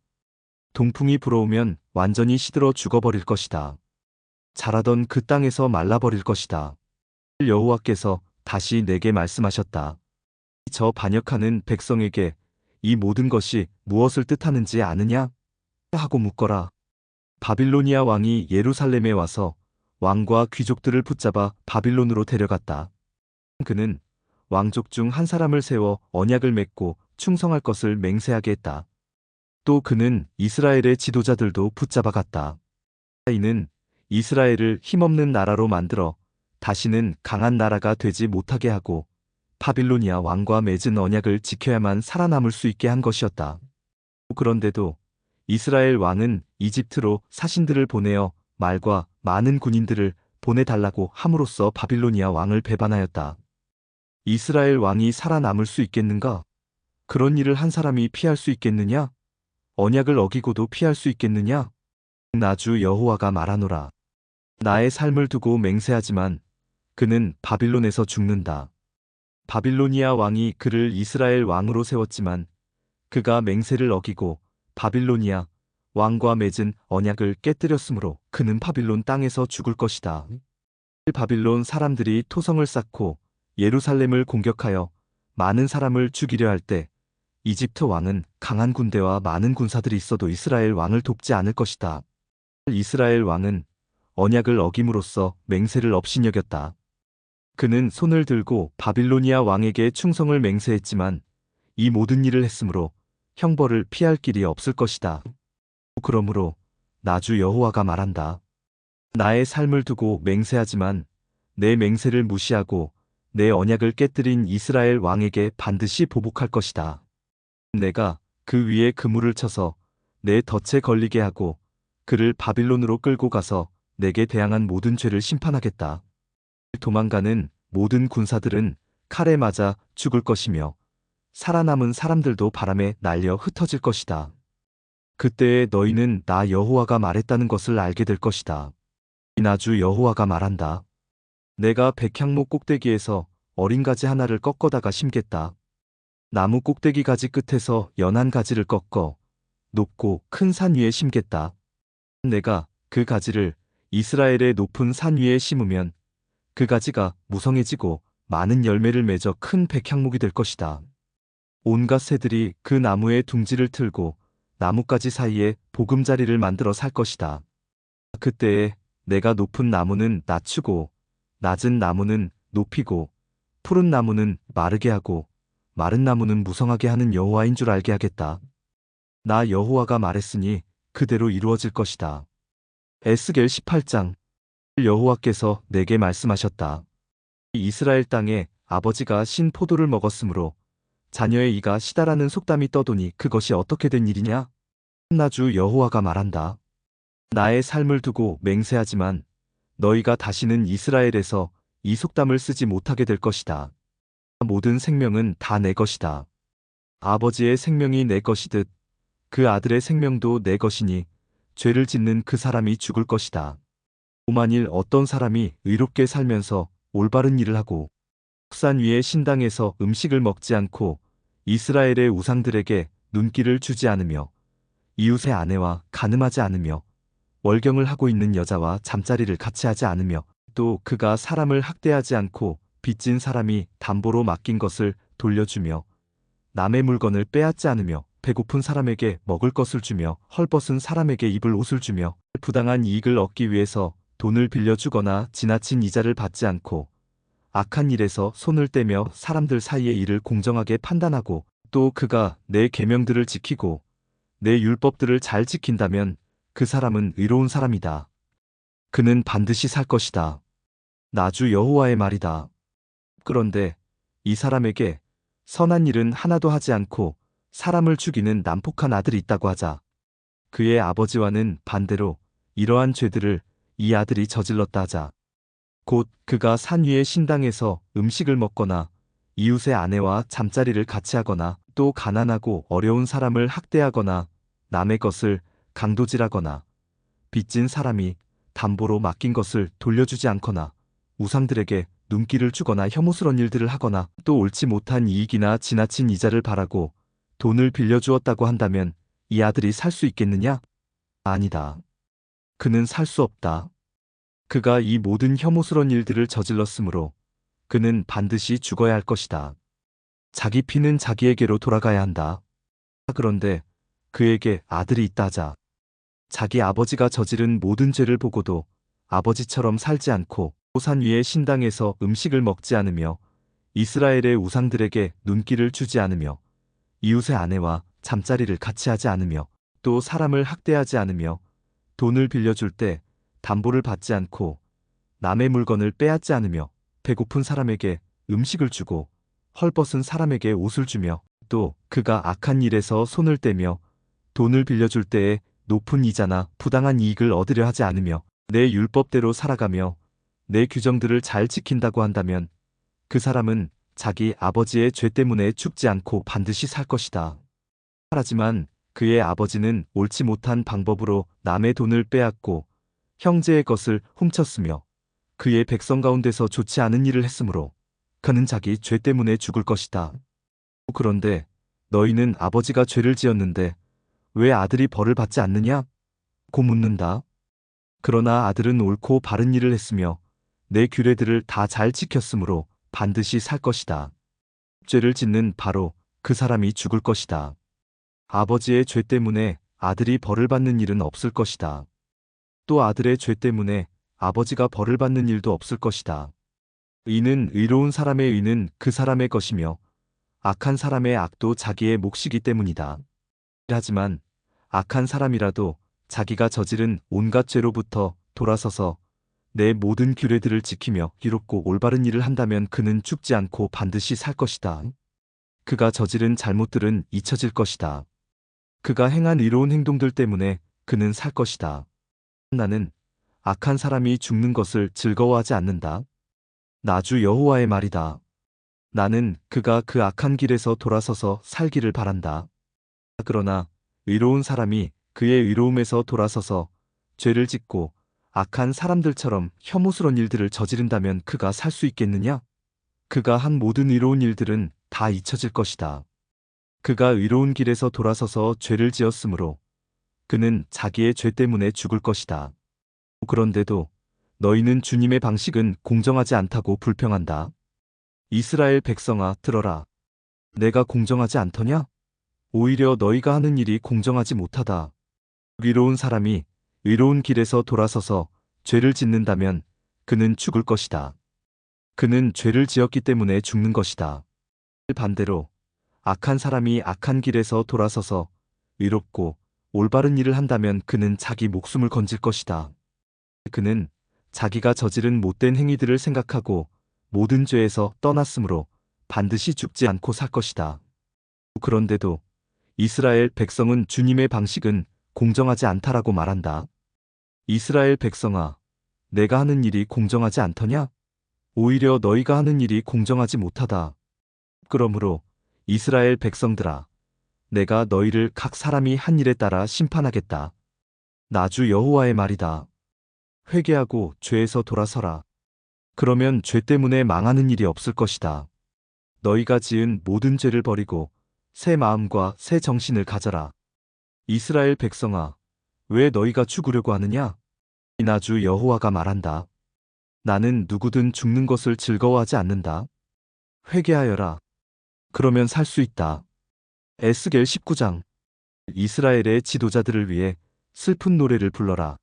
동풍이 불어오면 완전히 시들어 죽어버릴 것이다. 자라던 그 땅에서 말라버릴 것이다. 여호와께서 다시 내게 말씀하셨다. 저 반역하는 백성에게 이 모든 것이 무엇을 뜻하는지 아느냐? 하고 묻거라. 바빌로니아 왕이 예루살렘에 와서 왕과 귀족들을 붙잡아 바빌론으로 데려갔다. 그는 왕족 중 한 사람을 세워 언약을 맺고 충성할 것을 맹세하게 했다. 또 그는 이스라엘의 지도자들도 붙잡아 갔다. 이는 이스라엘을 힘없는 나라로 만들어 다시는 강한 나라가 되지 못하게 하고 바빌로니아 왕과 맺은 언약을 지켜야만 살아남을 수 있게 한 것이었다. 그런데도 이스라엘 왕은 이집트로 사신들을 보내어 말과 많은 군인들을 보내달라고 함으로써 바빌로니아 왕을 배반하였다. 이스라엘 왕이 살아남을 수 있겠는가? 그런 일을 한 사람이 피할 수 있겠느냐? 언약을 어기고도 피할 수 있겠느냐? 나 주 여호와가 말하노라. 나의 삶을 두고 맹세하지만 그는 바빌론에서 죽는다. 바빌로니아 왕이 그를 이스라엘 왕으로 세웠지만 그가 맹세를 어기고 바빌로니아 왕과 맺은 언약을 깨뜨렸으므로 그는 바빌론 땅에서 죽을 것이다. 바빌론 사람들이 토성을 쌓고 예루살렘을 공격하여 많은 사람을 죽이려 할 때 이집트 왕은 강한 군대와 많은 군사들이 있어도 이스라엘 왕을 돕지 않을 것이다. 이스라엘 왕은 언약을 어김으로써 맹세를 업신여겼다. 그는 손을 들고 바빌로니아 왕에게 충성을 맹세했지만 이 모든 일을 했으므로 형벌을 피할 길이 없을 것이다. 그러므로 나 주 여호와가 말한다. 나의 삶을 두고 맹세하지만 내 맹세를 무시하고 내 언약을 깨뜨린 이스라엘 왕에게 반드시 보복할 것이다. 내가 그 위에 그물을 쳐서 내 덫에 걸리게 하고 그를 바빌론으로 끌고 가서 내게 대항한 모든 죄를 심판하겠다. 도망가는 모든 군사들은 칼에 맞아 죽을 것이며 살아남은 사람들도 바람에 날려 흩어질 것이다. 그때에 너희는 나 여호와가 말했다는 것을 알게 될 것이다. 나 주 여호와가 말한다. 내가 백향목 꼭대기에서 어린 가지 하나를 꺾어다가 심겠다. 나무 꼭대기 가지 끝에서 연한 가지를 꺾어 높고 큰 산 위에 심겠다. 내가 그 가지를 이스라엘의 높은 산 위에 심으면 그 가지가 무성해지고 많은 열매를 맺어 큰 백향목이 될 것이다. 온갖 새들이 그 나무의 둥지를 틀고 나뭇가지 사이에 보금자리를 만들어 살 것이다. 그때에 내가 높은 나무는 낮추고 낮은 나무는 높이고 푸른 나무는 마르게 하고 마른 나무는 무성하게 하는 여호와인 줄 알게 하겠다. 나 여호와가 말했으니 그대로 이루어질 것이다. 에스겔 18장. 여호와께서 내게 말씀하셨다. 이스라엘 땅에 아버지가 신 포도를 먹었으므로 자녀의 이가 시다라는 속담이 떠도니 그것이 어떻게 된 일이냐? 나 주 여호와가 말한다. 나의 삶을 두고 맹세하지만 너희가 다시는 이스라엘에서 이 속담을 쓰지 못하게 될 것이다. 모든 생명은 다 내 것이다. 아버지의 생명이 내 것이듯 그 아들의 생명도 내 것이니 죄를 짓는 그 사람이 죽을 것이다. 만일 어떤 사람이 의롭게 살면서 올바른 일을 하고 산 위의 신당에서 음식을 먹지 않고 이스라엘의 우상들에게 눈길을 주지 않으며 이웃의 아내와 간음하지 않으며 월경을 하고 있는 여자와 잠자리를 같이 하지 않으며 또 그가 사람을 학대하지 않고 빚진 사람이 담보로 맡긴 것을 돌려주며 남의 물건을 빼앗지 않으며 배고픈 사람에게 먹을 것을 주며 헐벗은 사람에게 입을 옷을 주며 부당한 이익을 얻기 위해서 돈을 빌려주거나 지나친 이자를 받지 않고 악한 일에서 손을 떼며 사람들 사이의 일을 공정하게 판단하고 또 그가 내 계명들을 지키고 내 율법들을 잘 지킨다면 그 사람은 의로운 사람이다. 그는 반드시 살 것이다. 나 주 여호와의 말이다. 그런데 이 사람에게 선한 일은 하나도 하지 않고 사람을 죽이는 난폭한 아들이 있다고 하자. 그의 아버지와는 반대로 이러한 죄들을 이 아들이 저질렀다 하자. 곧 그가 산 위의 신당에서 음식을 먹거나 이웃의 아내와 잠자리를 같이 하거나 또 가난하고 어려운 사람을 학대하거나 남의 것을 강도질하거나 빚진 사람이 담보로 맡긴 것을 돌려주지 않거나 우상들에게 눈길을 주거나 혐오스러운 일들을 하거나 또 옳지 못한 이익이나 지나친 이자를 바라고 돈을 빌려주었다고 한다면 이 아들이 살 수 있겠느냐? 아니다. 그는 살 수 없다. 그가 이 모든 혐오스러운 일들을 저질렀으므로 그는 반드시 죽어야 할 것이다. 자기 피는 자기에게로 돌아가야 한다. 그런데 그에게 아들이 있다 하자. 자기 아버지가 저지른 모든 죄를 보고도 아버지처럼 살지 않고 산 위의 신당에서 음식을 먹지 않으며 이스라엘의 우상들에게 눈길을 주지 않으며 이웃의 아내와 잠자리를 같이 하지 않으며 또 사람을 학대하지 않으며 돈을 빌려줄 때 담보를 받지 않고 남의 물건을 빼앗지 않으며 배고픈 사람에게 음식을 주고 헐벗은 사람에게 옷을 주며 또 그가 악한 일에서 손을 떼며 돈을 빌려줄 때에 높은 이자나 부당한 이익을 얻으려 하지 않으며 내 율법대로 살아가며 내 규정들을 잘 지킨다고 한다면 그 사람은 자기 아버지의 죄 때문에 죽지 않고 반드시 살 것이다. 하지만 그의 아버지는 옳지 못한 방법으로 남의 돈을 빼앗고 형제의 것을 훔쳤으며 그의 백성 가운데서 좋지 않은 일을 했으므로 그는 자기 죄 때문에 죽을 것이다. 그런데 너희는 아버지가 죄를 지었는데 왜 아들이 벌을 받지 않느냐? 고 묻는다. 그러나 아들은 옳고 바른 일을 했으며 내 규례들을 다 잘 지켰으므로 반드시 살 것이다. 죄를 짓는 바로 그 사람이 죽을 것이다. 아버지의 죄 때문에 아들이 벌을 받는 일은 없을 것이다. 또 아들의 죄 때문에 아버지가 벌을 받는 일도 없을 것이다. 의는 의로운 사람의 의는 그 사람의 것이며 악한 사람의 악도 자기의 몫이기 때문이다. 하지만 악한 사람이라도 자기가 저지른 온갖 죄로부터 돌아서서 내 모든 규례들을 지키며 이롭고 올바른 일을 한다면 그는 죽지 않고 반드시 살 것이다. 그가 저지른 잘못들은 잊혀질 것이다. 그가 행한 의로운 행동들 때문에 그는 살 것이다. 나는 악한 사람이 죽는 것을 즐거워하지 않는다. 나주 여호와의 말이다. 나는 그가 그 악한 길에서 돌아서서 살기를 바란다. 그러나 의로운 사람이 그의 의로움에서 돌아서서 죄를 짓고 악한 사람들처럼 혐오스러운 일들을 저지른다면 그가 살 수 있겠느냐? 그가 한 모든 의로운 일들은 다 잊혀질 것이다. 그가 의로운 길에서 돌아서서 죄를 지었으므로 그는 자기의 죄 때문에 죽을 것이다. 그런데도 너희는 주님의 방식은 공정하지 않다고 불평한다. 이스라엘 백성아, 들어라. 내가 공정하지 않더냐? 오히려 너희가 하는 일이 공정하지 못하다. 의로운 사람이 의로운 길에서 돌아서서 죄를 짓는다면 그는 죽을 것이다. 그는 죄를 지었기 때문에 죽는 것이다. 반대로 악한 사람이 악한 길에서 돌아서서 의롭고 올바른 일을 한다면 그는 자기 목숨을 건질 것이다. 그는 자기가 저지른 못된 행위들을 생각하고 모든 죄에서 떠났으므로 반드시 죽지 않고 살 것이다. 그런데도 이스라엘 백성은 주님의 방식은 공정하지 않다라고 말한다. 이스라엘 백성아, 내가 하는 일이 공정하지 않더냐? 오히려 너희가 하는 일이 공정하지 못하다. 그러므로 이스라엘 백성들아, 내가 너희를 각 사람이 한 일에 따라 심판하겠다. 나주 여호와의 말이다. 회개하고 죄에서 돌아서라. 그러면 죄 때문에 망하는 일이 없을 것이다. 너희가 지은 모든 죄를 버리고 새 마음과 새 정신을 가져라. 이스라엘 백성아, 왜 너희가 죽으려고 하느냐? 나주 여호와가 말한다. 나는 누구든 죽는 것을 즐거워하지 않는다. 회개하여라. 그러면 살 수 있다. 에스겔 19장. 이스라엘의 지도자들을 위해 슬픈 노래를 불러라.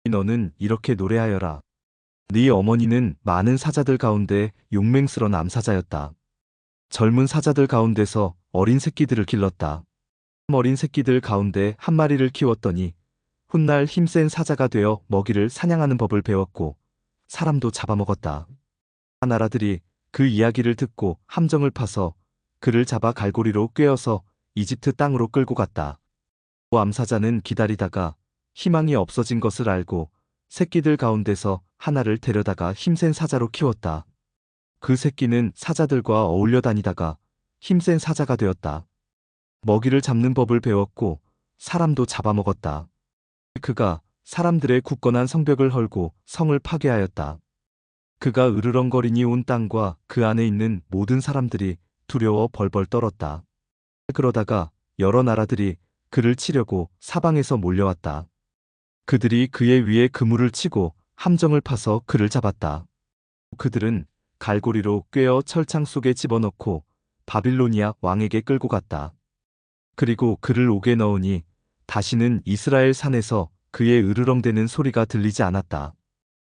너는 이렇게 노래하여라. 네 어머니는 많은 사자들 가운데 용맹스런 암사자였다. 젊은 사자들 가운데서 어린 새끼들을 길렀다. 어린 새끼들 가운데 한 마리를 키웠더니 훗날 힘센 사자가 되어 먹이를 사냥하는 법을 배웠고 사람도 잡아먹었다. 나라들이 그 이야기를 듣고 함정을 파서 그를 잡아 갈고리로 꿰어서 이집트 땅으로 끌고 갔다. 암사자는 기다리다가 희망이 없어진 것을 알고 새끼들 가운데서 하나를 데려다가 힘센 사자로 키웠다. 그 새끼는 사자들과 어울려 다니다가 힘센 사자가 되었다. 먹이를 잡는 법을 배웠고 사람도 잡아먹었다. 그가 사람들의 굳건한 성벽을 헐고 성을 파괴하였다. 그가 으르렁거리니 온 땅과 그 안에 있는 모든 사람들이 두려워 벌벌 떨었다. 그러다가 여러 나라들이 그를 치려고 사방에서 몰려왔다. 그들이 그의 위에 그물을 치고 함정을 파서 그를 잡았다. 그들은 갈고리로 꿰어 철창 속에 집어넣고 바빌로니아 왕에게 끌고 갔다. 그리고 그를 옥에 넣으니 다시는 이스라엘 산에서 그의 으르렁대는 소리가 들리지 않았다.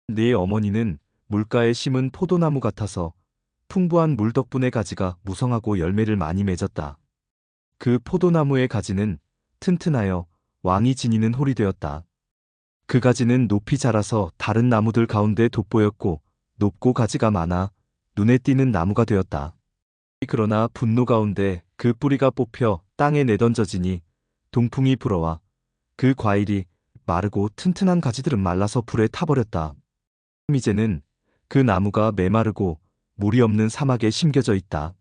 네 어머니는 물가에 심은 포도나무 같아서 풍부한 물 덕분에 가지가 무성하고 열매를 많이 맺었다. 그 포도나무의 가지는 튼튼하여 왕이 지니는 홀이 되었다. 그 가지는 높이 자라서 다른 나무들 가운데 돋보였고 높고 가지가 많아 눈에 띄는 나무가 되었다. 그러나 분노 가운데 그 뿌리가 뽑혀 땅에 내던져지니 동풍이 불어와 그 과일이 마르고 튼튼한 가지들은 말라서 불에 타버렸다. 이제는 그 나무가 메마르고 물이 없는 사막에 심겨져 있다.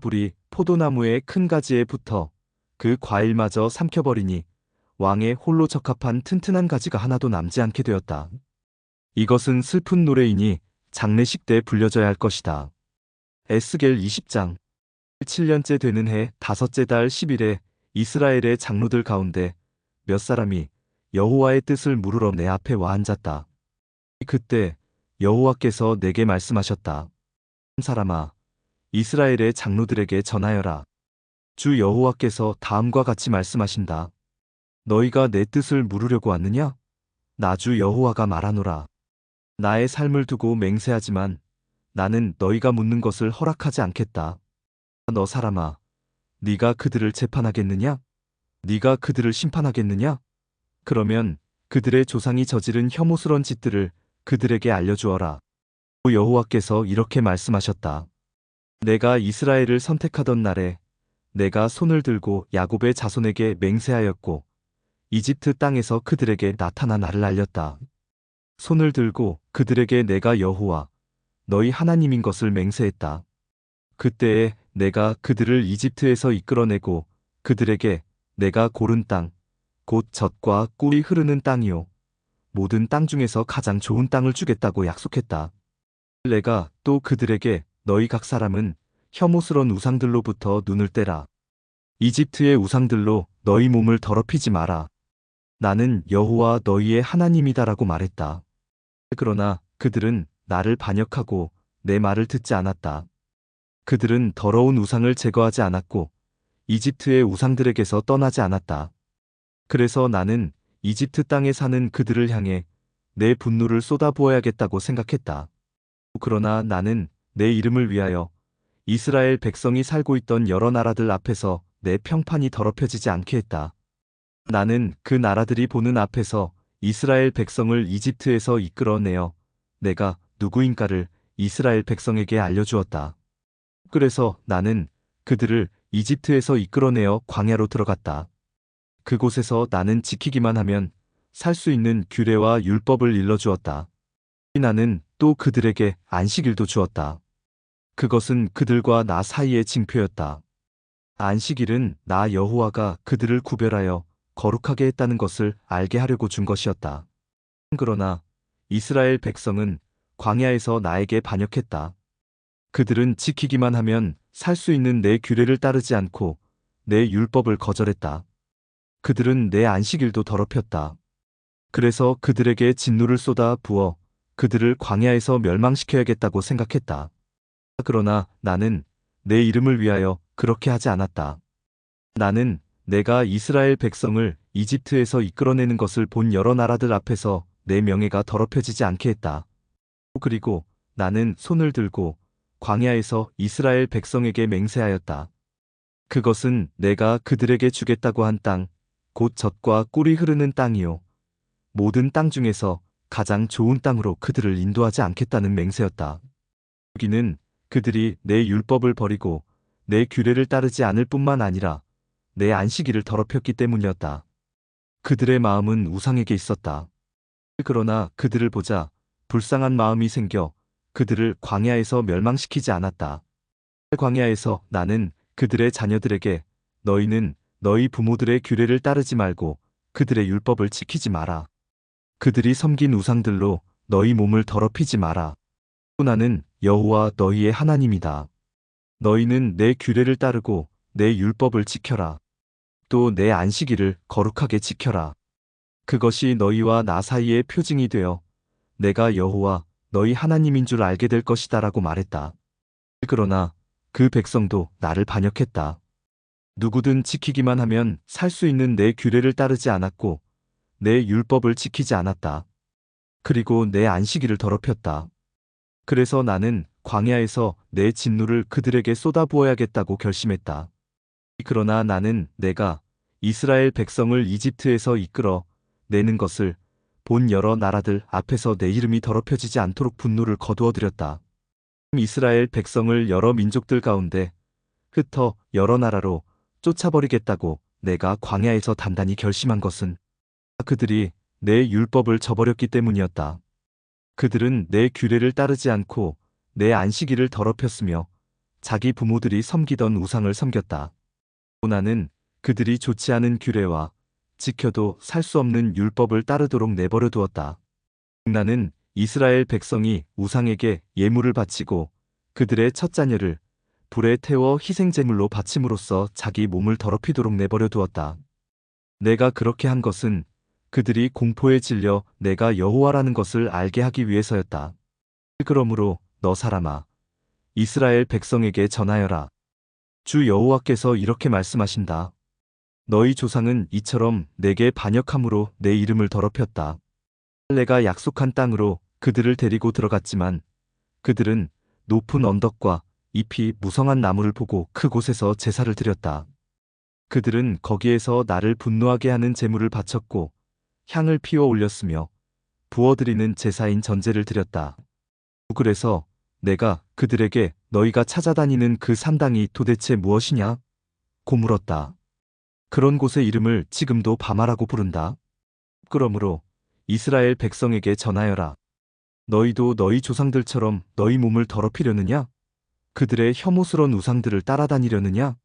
불이 포도나무의 큰 가지에 붙어 그 과일마저 삼켜버리니 왕의 홀로 적합한 튼튼한 가지가 하나도 남지 않게 되었다. 이것은 슬픈 노래이니 장례식 때 불려져야 할 것이다. 에스겔 20장 7년째 되는 해 5째 달 10일에 이스라엘의 장로들 가운데 몇 사람이 여호와의 뜻을 물으러 내 앞에 와 앉았다. 그때 여호와께서 내게 말씀하셨다. 사람아, 이스라엘의 장로들에게 전하여라. 주 여호와께서 다음과 같이 말씀하신다. 너희가 내 뜻을 물으려고 왔느냐? 나 주 여호와가 말하노라. 나의 삶을 두고 맹세하지만 나는 너희가 묻는 것을 허락하지 않겠다. 너 사람아, 네가 그들을 재판하겠느냐? 네가 그들을 심판하겠느냐? 그러면 그들의 조상이 저지른 혐오스런 짓들을 그들에게 알려주어라. 여호와께서 이렇게 말씀하셨다. 내가 이스라엘을 선택하던 날에 내가 손을 들고 야곱의 자손에게 맹세하였고 이집트 땅에서 그들에게 나타나 나를 알렸다. 손을 들고 그들에게 내가 여호와 너희 하나님인 것을 맹세했다. 그때에 내가 그들을 이집트에서 이끌어내고 그들에게 내가 고른 땅, 곧 젖과 꿀이 흐르는 땅이요 모든 땅 중에서 가장 좋은 땅을 주겠다고 약속했다. 내가 또 그들에게 너희 각 사람은 혐오스런 우상들로부터 눈을 떼라. 이집트의 우상들로 너희 몸을 더럽히지 마라. 나는 여호와 너희의 하나님이다라고 말했다. 그러나 그들은 나를 반역하고 내 말을 듣지 않았다. 그들은 더러운 우상을 제거하지 않았고 이집트의 우상들에게서 떠나지 않았다. 그래서 나는 이집트 땅에 사는 그들을 향해 내 분노를 쏟아부어야겠다고 생각했다. 그러나 나는 내 이름을 위하여 이스라엘 백성이 살고 있던 여러 나라들 앞에서 내 평판이 더럽혀지지 않게 했다. 나는 그 나라들이 보는 앞에서 이스라엘 백성을 이집트에서 이끌어내어 내가 누구인가를 이스라엘 백성에게 알려주었다. 그래서 나는 그들을 이집트에서 이끌어내어 광야로 들어갔다. 그곳에서 나는 지키기만 하면 살 수 있는 규례와 율법을 일러주었다. 나는 또 그들에게 안식일도 주었다. 그것은 그들과 나 사이의 징표였다. 안식일은 나 여호와가 그들을 구별하여 거룩하게 했다는 것을 알게 하려고 준 것이었다. 그러나 이스라엘 백성은 광야에서 나에게 반역했다. 그들은 지키기만 하면 살 수 있는 내 규례를 따르지 않고 내 율법을 거절했다. 그들은 내 안식일도 더럽혔다. 그래서 그들에게 진노를 쏟아 부어 그들을 광야에서 멸망시켜야겠다고 생각했다. 그러나 나는 내 이름을 위하여 그렇게 하지 않았다. 나는 내가 이스라엘 백성을 이집트에서 이끌어내는 것을 본 여러 나라들 앞에서 내 명예가 더럽혀지지 않게 했다. 그리고 나는 손을 들고 광야에서 이스라엘 백성에게 맹세하였다. 그것은 내가 그들에게 주겠다고 한 땅, 곧 젖과 꿀이 흐르는 땅이요. 모든 땅 중에서 가장 좋은 땅으로 그들을 인도하지 않겠다는 맹세였다. 여기는 그들이 내 율법을 버리고 내 규례를 따르지 않을 뿐만 아니라 내 안식일을 더럽혔기 때문이었다. 그들의 마음은 우상에게 있었다. 그러나 그들을 보자 불쌍한 마음이 생겨 그들을 광야에서 멸망시키지 않았다. 광야에서 나는 그들의 자녀들에게 너희는 너희 부모들의 규례를 따르지 말고 그들의 율법을 지키지 마라. 그들이 섬긴 우상들로 너희 몸을 더럽히지 마라. 나는 여호와 너희의 하나님이다. 너희는 내 규례를 따르고 내 율법을 지켜라. 또 내 안식일을 거룩하게 지켜라. 그것이 너희와 나 사이의 표징이 되어 내가 여호와 너희 하나님인 줄 알게 될 것이다라고 말했다. 그러나 그 백성도 나를 반역했다. 누구든 지키기만 하면 살 수 있는 내 규례를 따르지 않았고 내 율법을 지키지 않았다. 그리고 내 안식일을 더럽혔다. 그래서 나는 광야에서 내 진노를 그들에게 쏟아부어야겠다고 결심했다. 그러나 나는 내가 이스라엘 백성을 이집트에서 이끌어 내는 것을 본 여러 나라들 앞에서 내 이름이 더럽혀지지 않도록 분노를 거두어들였다. 이스라엘 백성을 여러 민족들 가운데 흩어 여러 나라로 쫓아버리겠다고 내가 광야에서 단단히 결심한 것은 그들이 내 율법을 저버렸기 때문이었다. 그들은 내 규례를 따르지 않고 내 안식일을 더럽혔으며 자기 부모들이 섬기던 우상을 섬겼다. 나는 그들이 좋지 않은 규례와 지켜도 살 수 없는 율법을 따르도록 내버려 두었다. 나는 이스라엘 백성이 우상에게 예물을 바치고 그들의 첫 자녀를 불에 태워 희생제물로 바침으로써 자기 몸을 더럽히도록 내버려 두었다. 내가 그렇게 한 것은 그들이 공포에 질려 내가 여호와라는 것을 알게 하기 위해서였다. 그러므로 너 사람아, 이스라엘 백성에게 전하여라. 주 여호와께서 이렇게 말씀하신다. 너희 조상은 이처럼 내게 반역함으로 내 이름을 더럽혔다. 내가 약속한 땅으로 그들을 데리고 들어갔지만 그들은 높은 언덕과 잎이 무성한 나무를 보고 그곳에서 제사를 드렸다. 그들은 거기에서 나를 분노하게 하는 제물을 바쳤고 향을 피워 올렸으며 부어드리는 제사인 전제를 드렸다. 그래서 내가 그들에게 너희가 찾아다니는 그 산당이 도대체 무엇이냐? 고 물었다. 그런 곳의 이름을 지금도 바마라고 부른다. 그러므로 이스라엘 백성에게 전하여라. 너희도 너희 조상들처럼 너희 몸을 더럽히려느냐? 그들의 혐오스러운 우상들을 따라다니려느냐?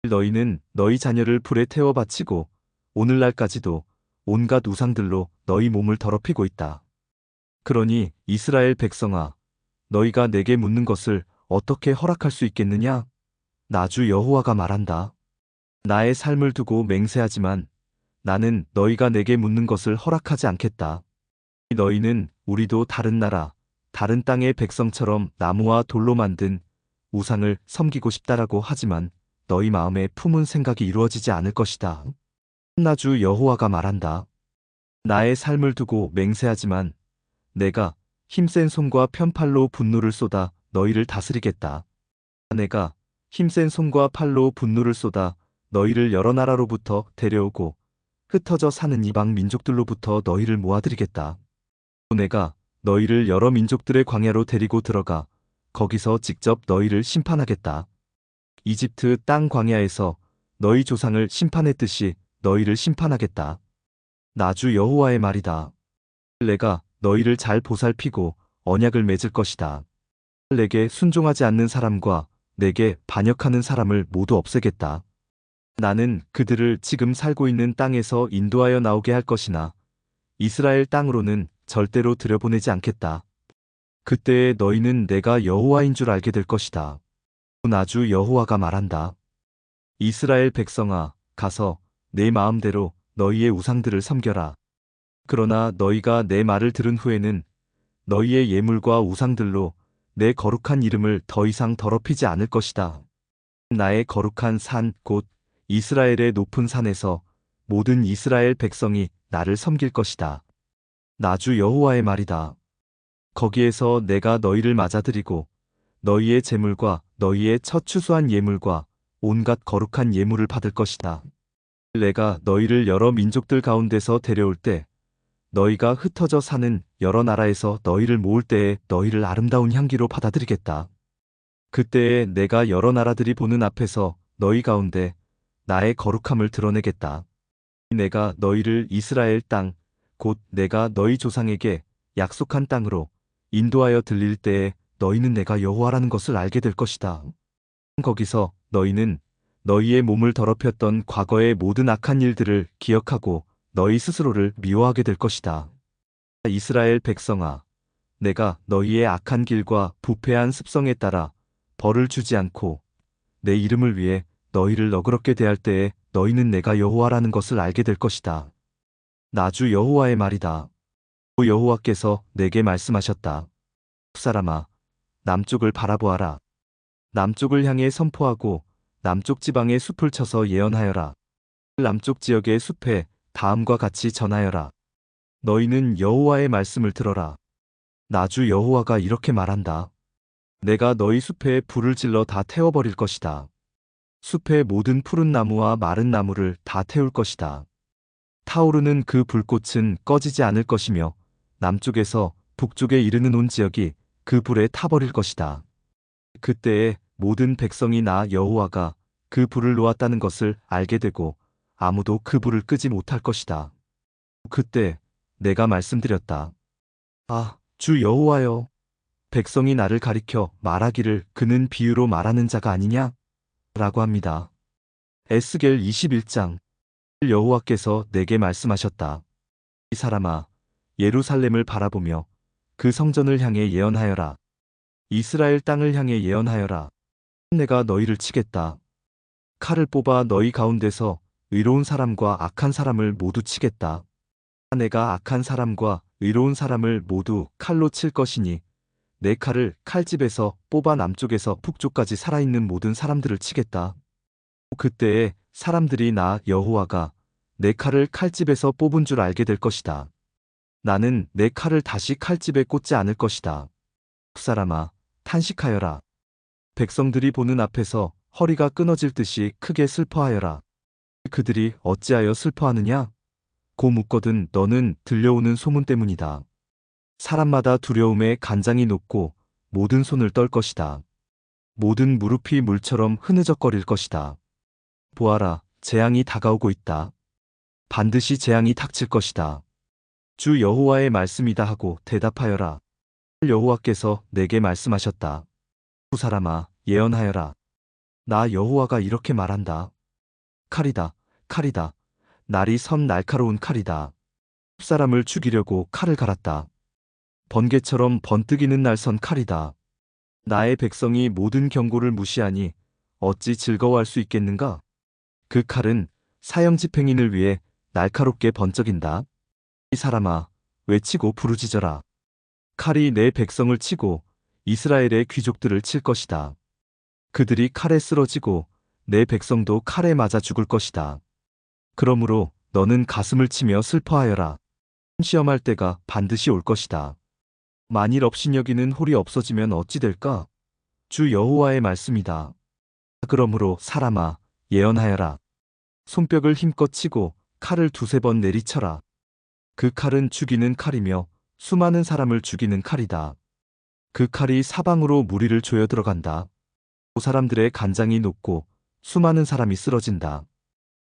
너희는 너희 자녀를 불에 태워 바치고 오늘날까지도 온갖 우상들로 너희 몸을 더럽히고 있다. 그러니 이스라엘 백성아, 너희가 내게 묻는 것을 어떻게 허락할 수 있겠느냐? 나 주 여호와가 말한다. 나의 삶을 두고 맹세하지만 나는 너희가 내게 묻는 것을 허락하지 않겠다. 너희는 우리도 다른 나라, 다른 땅의 백성처럼 나무와 돌로 만든 우상을 섬기고 싶다라고 하지만 너희 마음에 품은 생각이 이루어지지 않을 것이다. 나 주 여호와가 말한다. 나의 삶을 두고 맹세하지만 내가 힘센 손과 편팔로 분노를 쏟아 너희를 다스리겠다. 내가 힘센 손과 팔로 분노를 쏟아 너희를 여러 나라로부터 데려오고 흩어져 사는 이방 민족들로부터 너희를 모아들이겠다. 내가 너희를 여러 민족들의 광야로 데리고 들어가 거기서 직접 너희를 심판하겠다. 이집트 땅 광야에서 너희 조상을 심판했듯이 너희를 심판하겠다. 나 주 여호와의 말이다. 내가 너희를 잘 보살피고 언약을 맺을 것이다. 내게 순종하지 않는 사람과 내게 반역하는 사람을 모두 없애겠다. 나는 그들을 지금 살고 있는 땅에서 인도하여 나오게 할 것이나 이스라엘 땅으로는 절대로 들여보내지 않겠다. 그때에 너희는 내가 여호와인 줄 알게 될 것이다. 나 주 여호와가 말한다. 이스라엘 백성아, 가서 내 마음대로 너희의 우상들을 섬겨라. 그러나 너희가 내 말을 들은 후에는 너희의 예물과 우상들로 내 거룩한 이름을 더 이상 더럽히지 않을 것이다. 나의 거룩한 산, 곧 이스라엘의 높은 산에서 모든 이스라엘 백성이 나를 섬길 것이다. 나 주 여호와의 말이다. 거기에서 내가 너희를 맞아들이고 너희의 제물과 너희의 첫 추수한 예물과 온갖 거룩한 예물을 받을 것이다. 내가 너희를 여러 민족들 가운데서 데려올 때 너희가 흩어져 사는 여러 나라에서 너희를 모을 때에 너희를 아름다운 향기로 받아들이겠다. 그때에 내가 여러 나라들이 보는 앞에서 너희 가운데 나의 거룩함을 드러내겠다. 내가 너희를 이스라엘 땅, 곧 내가 너희 조상에게 약속한 땅으로 인도하여 들릴 때에 너희는 내가 여호와라는 것을 알게 될 것이다. 거기서 너희는 너희의 몸을 더럽혔던 과거의 모든 악한 일들을 기억하고 너희 스스로를 미워하게 될 것이다. 이스라엘 백성아, 내가 너희의 악한 길과 부패한 습성에 따라 벌을 주지 않고 내 이름을 위해 너희를 너그럽게 대할 때에 너희는 내가 여호와라는 것을 알게 될 것이다. 나 주 여호와의 말이다. 여호와께서 내게 말씀하셨다. 사람아, 남쪽을 바라보아라. 남쪽을 향해 선포하고 남쪽 지방의 숲을 쳐서 예언하여라. 남쪽 지역의 숲에 다음과 같이 전하여라. 너희는 여호와의 말씀을 들어라. 나 주 여호와가 이렇게 말한다. 내가 너희 숲에 불을 질러 다 태워버릴 것이다. 숲의 모든 푸른 나무와 마른 나무를 다 태울 것이다. 타오르는 그 불꽃은 꺼지지 않을 것이며 남쪽에서 북쪽에 이르는 온 지역이 그 불에 타버릴 것이다. 그때에 모든 백성이 나 여호와가 그 불을 놓았다는 것을 알게 되고 아무도 그 불을 끄지 못할 것이다. 그때 내가 말씀드렸다. 아, 주 여호와여, 백성이 나를 가리켜 말하기를 그는 비유로 말하는 자가 아니냐? 라고 합니다. 에스겔 21장. 여호와께서 내게 말씀하셨다. 이 사람아, 예루살렘을 바라보며 그 성전을 향해 예언하여라. 이스라엘 땅을 향해 예언하여라. 내가 너희를 치겠다. 칼을 뽑아 너희 가운데서 의로운 사람과 악한 사람을 모두 치겠다. 내가 악한 사람과 의로운 사람을 모두 칼로 칠 것이니 내 칼을 칼집에서 뽑아 남쪽에서 북쪽까지 살아있는 모든 사람들을 치겠다. 그때에 사람들이 나 여호와가 내 칼을 칼집에서 뽑은 줄 알게 될 것이다. 나는 내 칼을 다시 칼집에 꽂지 않을 것이다. 사람아, 탄식하여라. 백성들이 보는 앞에서 허리가 끊어질 듯이 크게 슬퍼하여라. 그들이 어찌하여 슬퍼하느냐? 고 묻거든 너는 들려오는 소문 때문이다. 사람마다 두려움에 간장이 녹고 모든 손을 떨 것이다. 모든 무릎이 물처럼 흐느적거릴 것이다. 보아라, 재앙이 다가오고 있다. 반드시 재앙이 닥칠 것이다. 주 여호와의 말씀이다 하고 대답하여라. 여호와께서 내게 말씀하셨다. 두 사람아, 예언하여라. 나 여호와가 이렇게 말한다. 칼이다, 칼이다. 날이 선 날카로운 칼이다. 사람을 죽이려고 칼을 갈았다. 번개처럼 번뜩이는 날 선 칼이다. 나의 백성이 모든 경고를 무시하니 어찌 즐거워할 수 있겠는가? 그 칼은 사형 집행인을 위해 날카롭게 번쩍인다. 이 사람아, 외치고 부르짖어라. 칼이 내 백성을 치고 이스라엘의 귀족들을 칠 것이다. 그들이 칼에 쓰러지고 내 백성도 칼에 맞아 죽을 것이다. 그러므로 너는 가슴을 치며 슬퍼하여라. 시험할 때가 반드시 올 것이다. 만일 업신여기는 홀이 없어지면 어찌 될까? 주 여호와의 말씀이다. 그러므로 사람아, 예언하여라. 손뼉을 힘껏 치고 칼을 두세 번 내리쳐라. 그 칼은 죽이는 칼이며 수많은 사람을 죽이는 칼이다. 그 칼이 사방으로 무리를 조여 들어간다. 사람들의 간장이 녹고 수많은 사람이 쓰러진다.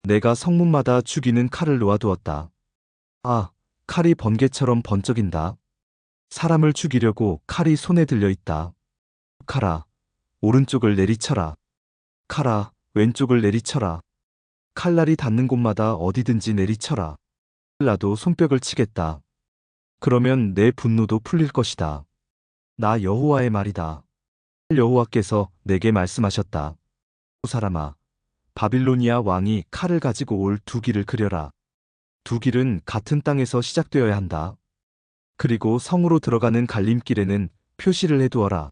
내가 성문마다 죽이는 칼을 놓아두었다. 아, 칼이 번개처럼 번쩍인다. 사람을 죽이려고 칼이 손에 들려 있다. 칼아, 오른쪽을 내리쳐라. 칼아, 왼쪽을 내리쳐라. 칼날이 닿는 곳마다 어디든지 내리쳐라. 나도 손뼉을 치겠다. 그러면 내 분노도 풀릴 것이다. 나 여호와의 말이다. 여호와께서 내게 말씀하셨다. 사람아, 바빌로니아 왕이 칼을 가지고 올 두 길을 그려라. 두 길은 같은 땅에서 시작되어야 한다. 그리고 성으로 들어가는 갈림길에는 표시를 해두어라.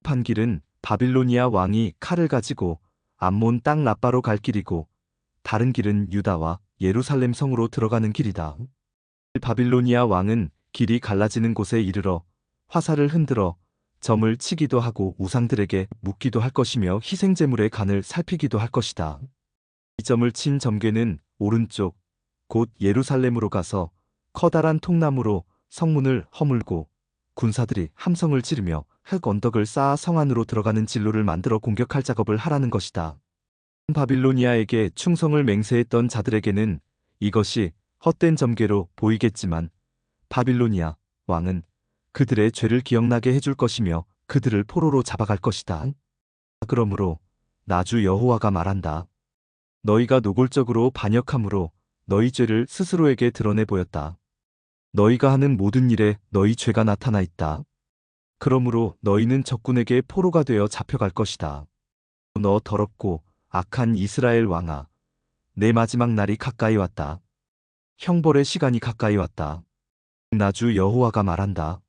한 길은 바빌로니아 왕이 칼을 가지고 암몬 땅 라빠로 갈 길이고 다른 길은 유다와 예루살렘 성으로 들어가는 길이다. 바빌로니아 왕은 길이 갈라지는 곳에 이르러 화살을 흔들어 점을 치기도 하고 우상들에게 묻기도 할 것이며 희생제물의 간을 살피기도 할 것이다. 이 점을 친 점괘는 오른쪽 곧 예루살렘으로 가서 커다란 통나무로 성문을 허물고 군사들이 함성을 지르며 흙 언덕을 쌓아 성 안으로 들어가는 진로를 만들어 공격할 작업을 하라는 것이다. 바빌로니아에게 충성을 맹세했던 자들에게는 이것이 헛된 점괘로 보이겠지만 바빌로니아 왕은 그들의 죄를 기억나게 해줄 것이며 그들을 포로로 잡아갈 것이다. 그러므로 나 주 여호와가 말한다. 너희가 노골적으로 반역함으로 너희 죄를 스스로에게 드러내 보였다. 너희가 하는 모든 일에 너희 죄가 나타나 있다. 그러므로 너희는 적군에게 포로가 되어 잡혀갈 것이다. 너 더럽고 악한 이스라엘 왕아, 내 마지막 날이 가까이 왔다. 형벌의 시간이 가까이 왔다. 나 주 여호와가 말한다.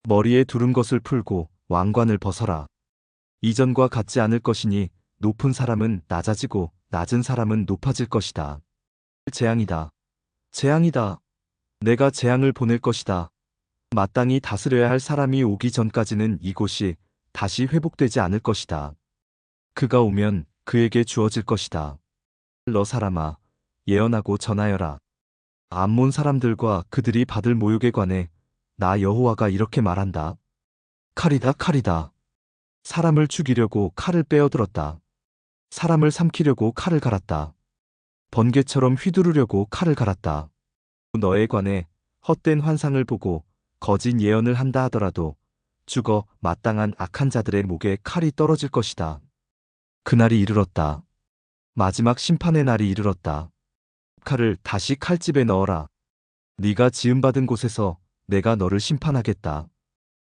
머리에 두른 것을 풀고 왕관을 벗어라. 이전과 같지 않을 것이니 높은 사람은 낮아지고 낮은 사람은 높아질 것이다. 재앙이다. 재앙이다. 내가 재앙을 보낼 것이다. 마땅히 다스려야 할 사람이 오기 전까지는 이곳이 다시 회복되지 않을 것이다. 그가 오면 그에게 주어질 것이다. 너 사람아, 예언하고 전하여라. 암몬 사람들과 그들이 받을 모욕에 관해 나 여호와가 이렇게 말한다. 칼이다, 칼이다. 사람을 죽이려고 칼을 빼어들었다. 사람을 삼키려고 칼을 갈았다. 번개처럼 휘두르려고 칼을 갈았다. 너에 관해 헛된 환상을 보고 거짓 예언을 한다 하더라도 죽어 마땅한 악한 자들의 목에 칼이 떨어질 것이다. 그날이 이르렀다. 마지막 심판의 날이 이르렀다. 칼을 다시 칼집에 넣어라. 네가 지음받은 곳에서 내가 너를 심판하겠다.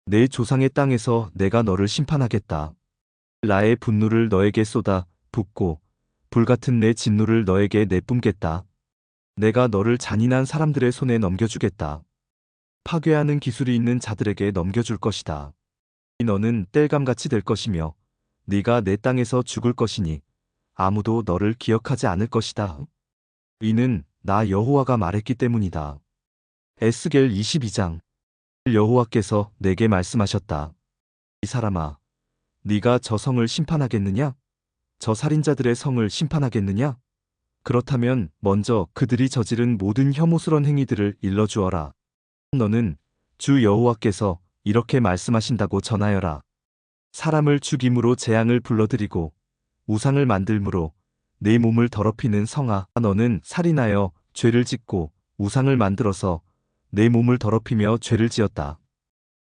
내 조상의 땅에서 내가 너를 심판하겠다. 나의 분노를 너에게 쏟아 붓고 불같은 내 진노를 너에게 내뿜겠다. 내가 너를 잔인한 사람들의 손에 넘겨주겠다. 파괴하는 기술이 있는 자들에게 넘겨줄 것이다. 너는 땔감같이 될 것이며 네가 내 땅에서 죽을 것이니 아무도 너를 기억하지 않을 것이다. 이는 나 여호와가 말했기 때문이다. 에스겔 22장. 여호와께서 내게 말씀하셨다. 이 사람아, 네가 저 성을 심판하겠느냐? 저 살인자들의 성을 심판하겠느냐? 그렇다면 먼저 그들이 저지른 모든 혐오스런 행위들을 일러주어라. 너는 주 여호와께서 이렇게 말씀하신다고 전하여라. 사람을 죽임으로 재앙을 불러들이고 우상을 만들므로 내 몸을 더럽히는 성아, 너는 살인하여 죄를 짓고 우상을 만들어서 내 몸을 더럽히며 죄를 지었다.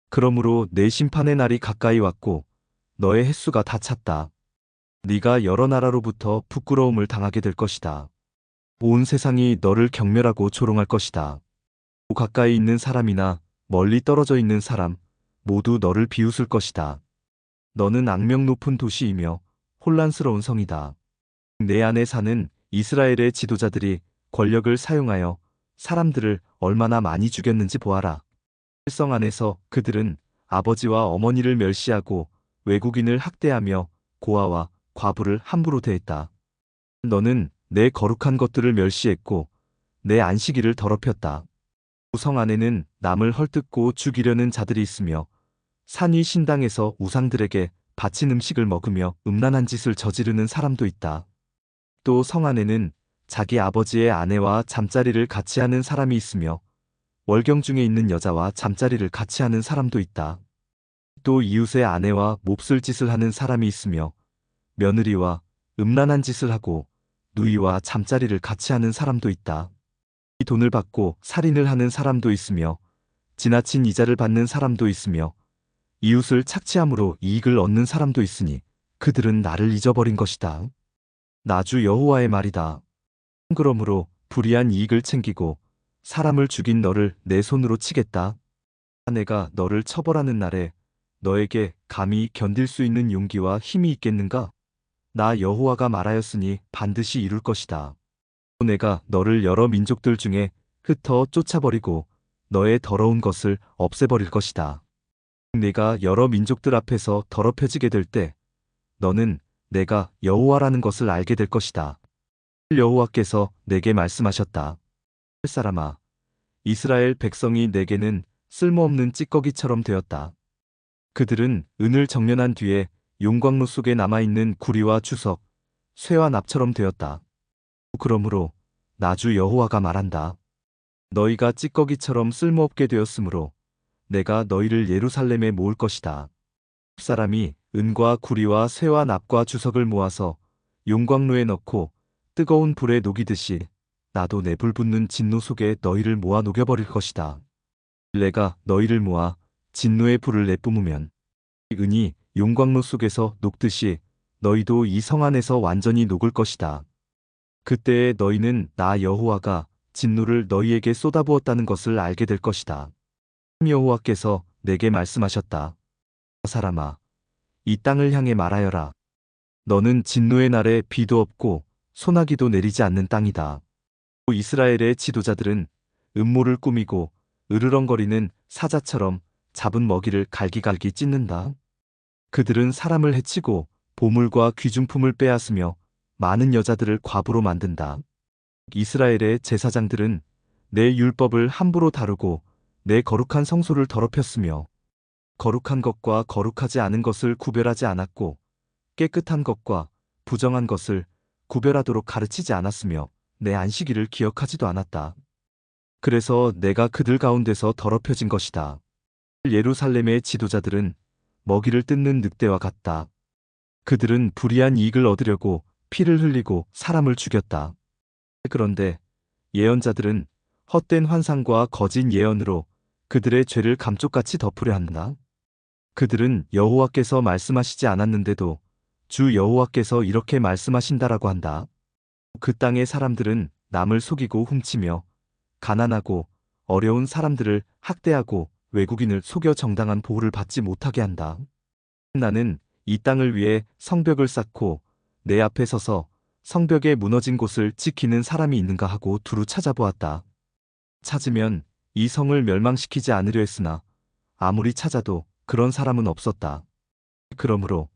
그러므로 내 심판의 날이 가까이 왔고 너의 횟수가 다 찼다. 네가 여러 나라로부터 부끄러움을 당하게 될 것이다. 온 세상이 너를 경멸하고 조롱할 것이다. 가까이 있는 사람이나 멀리 떨어져 있는 사람 모두 너를 비웃을 것이다. 너는 악명 높은 도시이며 혼란스러운 성이다. 내 안에 사는 이스라엘의 지도자들이 권력을 사용하여 사람들을 얼마나 많이 죽였는지 보아라. 성 안에서 그들은 아버지와 어머니를 멸시하고 외국인을 학대하며 고아와 과부를 함부로 대했다. 너는 내 거룩한 것들을 멸시했고 내 안식일을 더럽혔다. 성 안에는 남을 헐뜯고 죽이려는 자들이 있으며 산 위 신당에서 우상들에게 바친 음식을 먹으며 음란한 짓을 저지르는 사람도 있다. 또 성 안에는 자기 아버지의 아내와 잠자리를 같이 하는 사람이 있으며 월경 중에 있는 여자와 잠자리를 같이 하는 사람도 있다. 또 이웃의 아내와 몹쓸 짓을 하는 사람이 있으며 며느리와 음란한 짓을 하고 누이와 잠자리를 같이 하는 사람도 있다. 이 돈을 받고 살인을 하는 사람도 있으며 지나친 이자를 받는 사람도 있으며 이웃을 착취함으로 이익을 얻는 사람도 있으니 그들은 나를 잊어버린 것이다. 나 주 여호와의 말이다. 그러므로 불의한 이익을 챙기고 사람을 죽인 너를 내 손으로 치겠다. 내가 너를 처벌하는 날에 너에게 감히 견딜 수 있는 용기와 힘이 있겠는가? 나 여호와가 말하였으니 반드시 이룰 것이다. 내가 너를 여러 민족들 중에 흩어 쫓아버리고 너의 더러운 것을 없애버릴 것이다. 네가 여러 민족들 앞에서 더럽혀지게 될 때 너는 내가 여호와라는 것을 알게 될 것이다. 여호와께서 내게 말씀하셨다. 사람아, 이스라엘 백성이 내게는 쓸모없는 찌꺼기처럼 되었다. 그들은 은을 정련한 뒤에 용광로 속에 남아있는 구리와 주석, 쇠와 납처럼 되었다. 그러므로 나 주 여호와가 말한다. 너희가 찌꺼기처럼 쓸모없게 되었으므로 내가 너희를 예루살렘에 모을 것이다. 사람이 은과 구리와 쇠와 납과 주석을 모아서 용광로에 넣고 뜨거운 불에 녹이듯이 나도 내 불붙는 진노 속에 너희를 모아 녹여버릴 것이다. 내가 너희를 모아 진노의 불을 내뿜으면 은이 용광로 속에서 녹듯이 너희도 이 성 안에서 완전히 녹을 것이다. 그때에 너희는 나 여호와가 진노를 너희에게 쏟아부었다는 것을 알게 될 것이다. 여호와께서 내게 말씀하셨다. 사람아, 이 땅을 향해 말하여라. 너는 진노의 날에 비도 없고 소나기도 내리지 않는 땅이다. 이스라엘의 지도자들은 음모를 꾸미고 으르렁거리는 사자처럼 잡은 먹이를 갈기갈기 찢는다. 그들은 사람을 해치고 보물과 귀중품을 빼앗으며 많은 여자들을 과부로 만든다. 이스라엘의 제사장들은 내 율법을 함부로 다루고 내 거룩한 성소를 더럽혔으며 거룩한 것과 거룩하지 않은 것을 구별하지 않았고 깨끗한 것과 부정한 것을 구별하도록 가르치지 않았으며 내 안식일을 기억하지도 않았다. 그래서 내가 그들 가운데서 더럽혀진 것이다. 예루살렘의 지도자들은 먹이를 뜯는 늑대와 같다. 그들은 불의한 이익을 얻으려고 피를 흘리고 사람을 죽였다. 그런데 예언자들은 헛된 환상과 거짓 예언으로 그들의 죄를 감쪽같이 덮으려 한다. 그들은 여호와께서 말씀하시지 않았는데도 주 여호와께서 이렇게 말씀하신다라고 한다. 그 땅의 사람들은 남을 속이고 훔치며 가난하고 어려운 사람들을 학대하고 외국인을 속여 정당한 보호를 받지 못하게 한다. 나는 이 땅을 위해 성벽을 쌓고 내 앞에 서서 성벽에 무너진 곳을 지키는 사람이 있는가 하고 두루 찾아보았다. 찾으면 이 성을 멸망시키지 않으려 했으나 아무리 찾아도 그런 사람은 없었다. 그러므로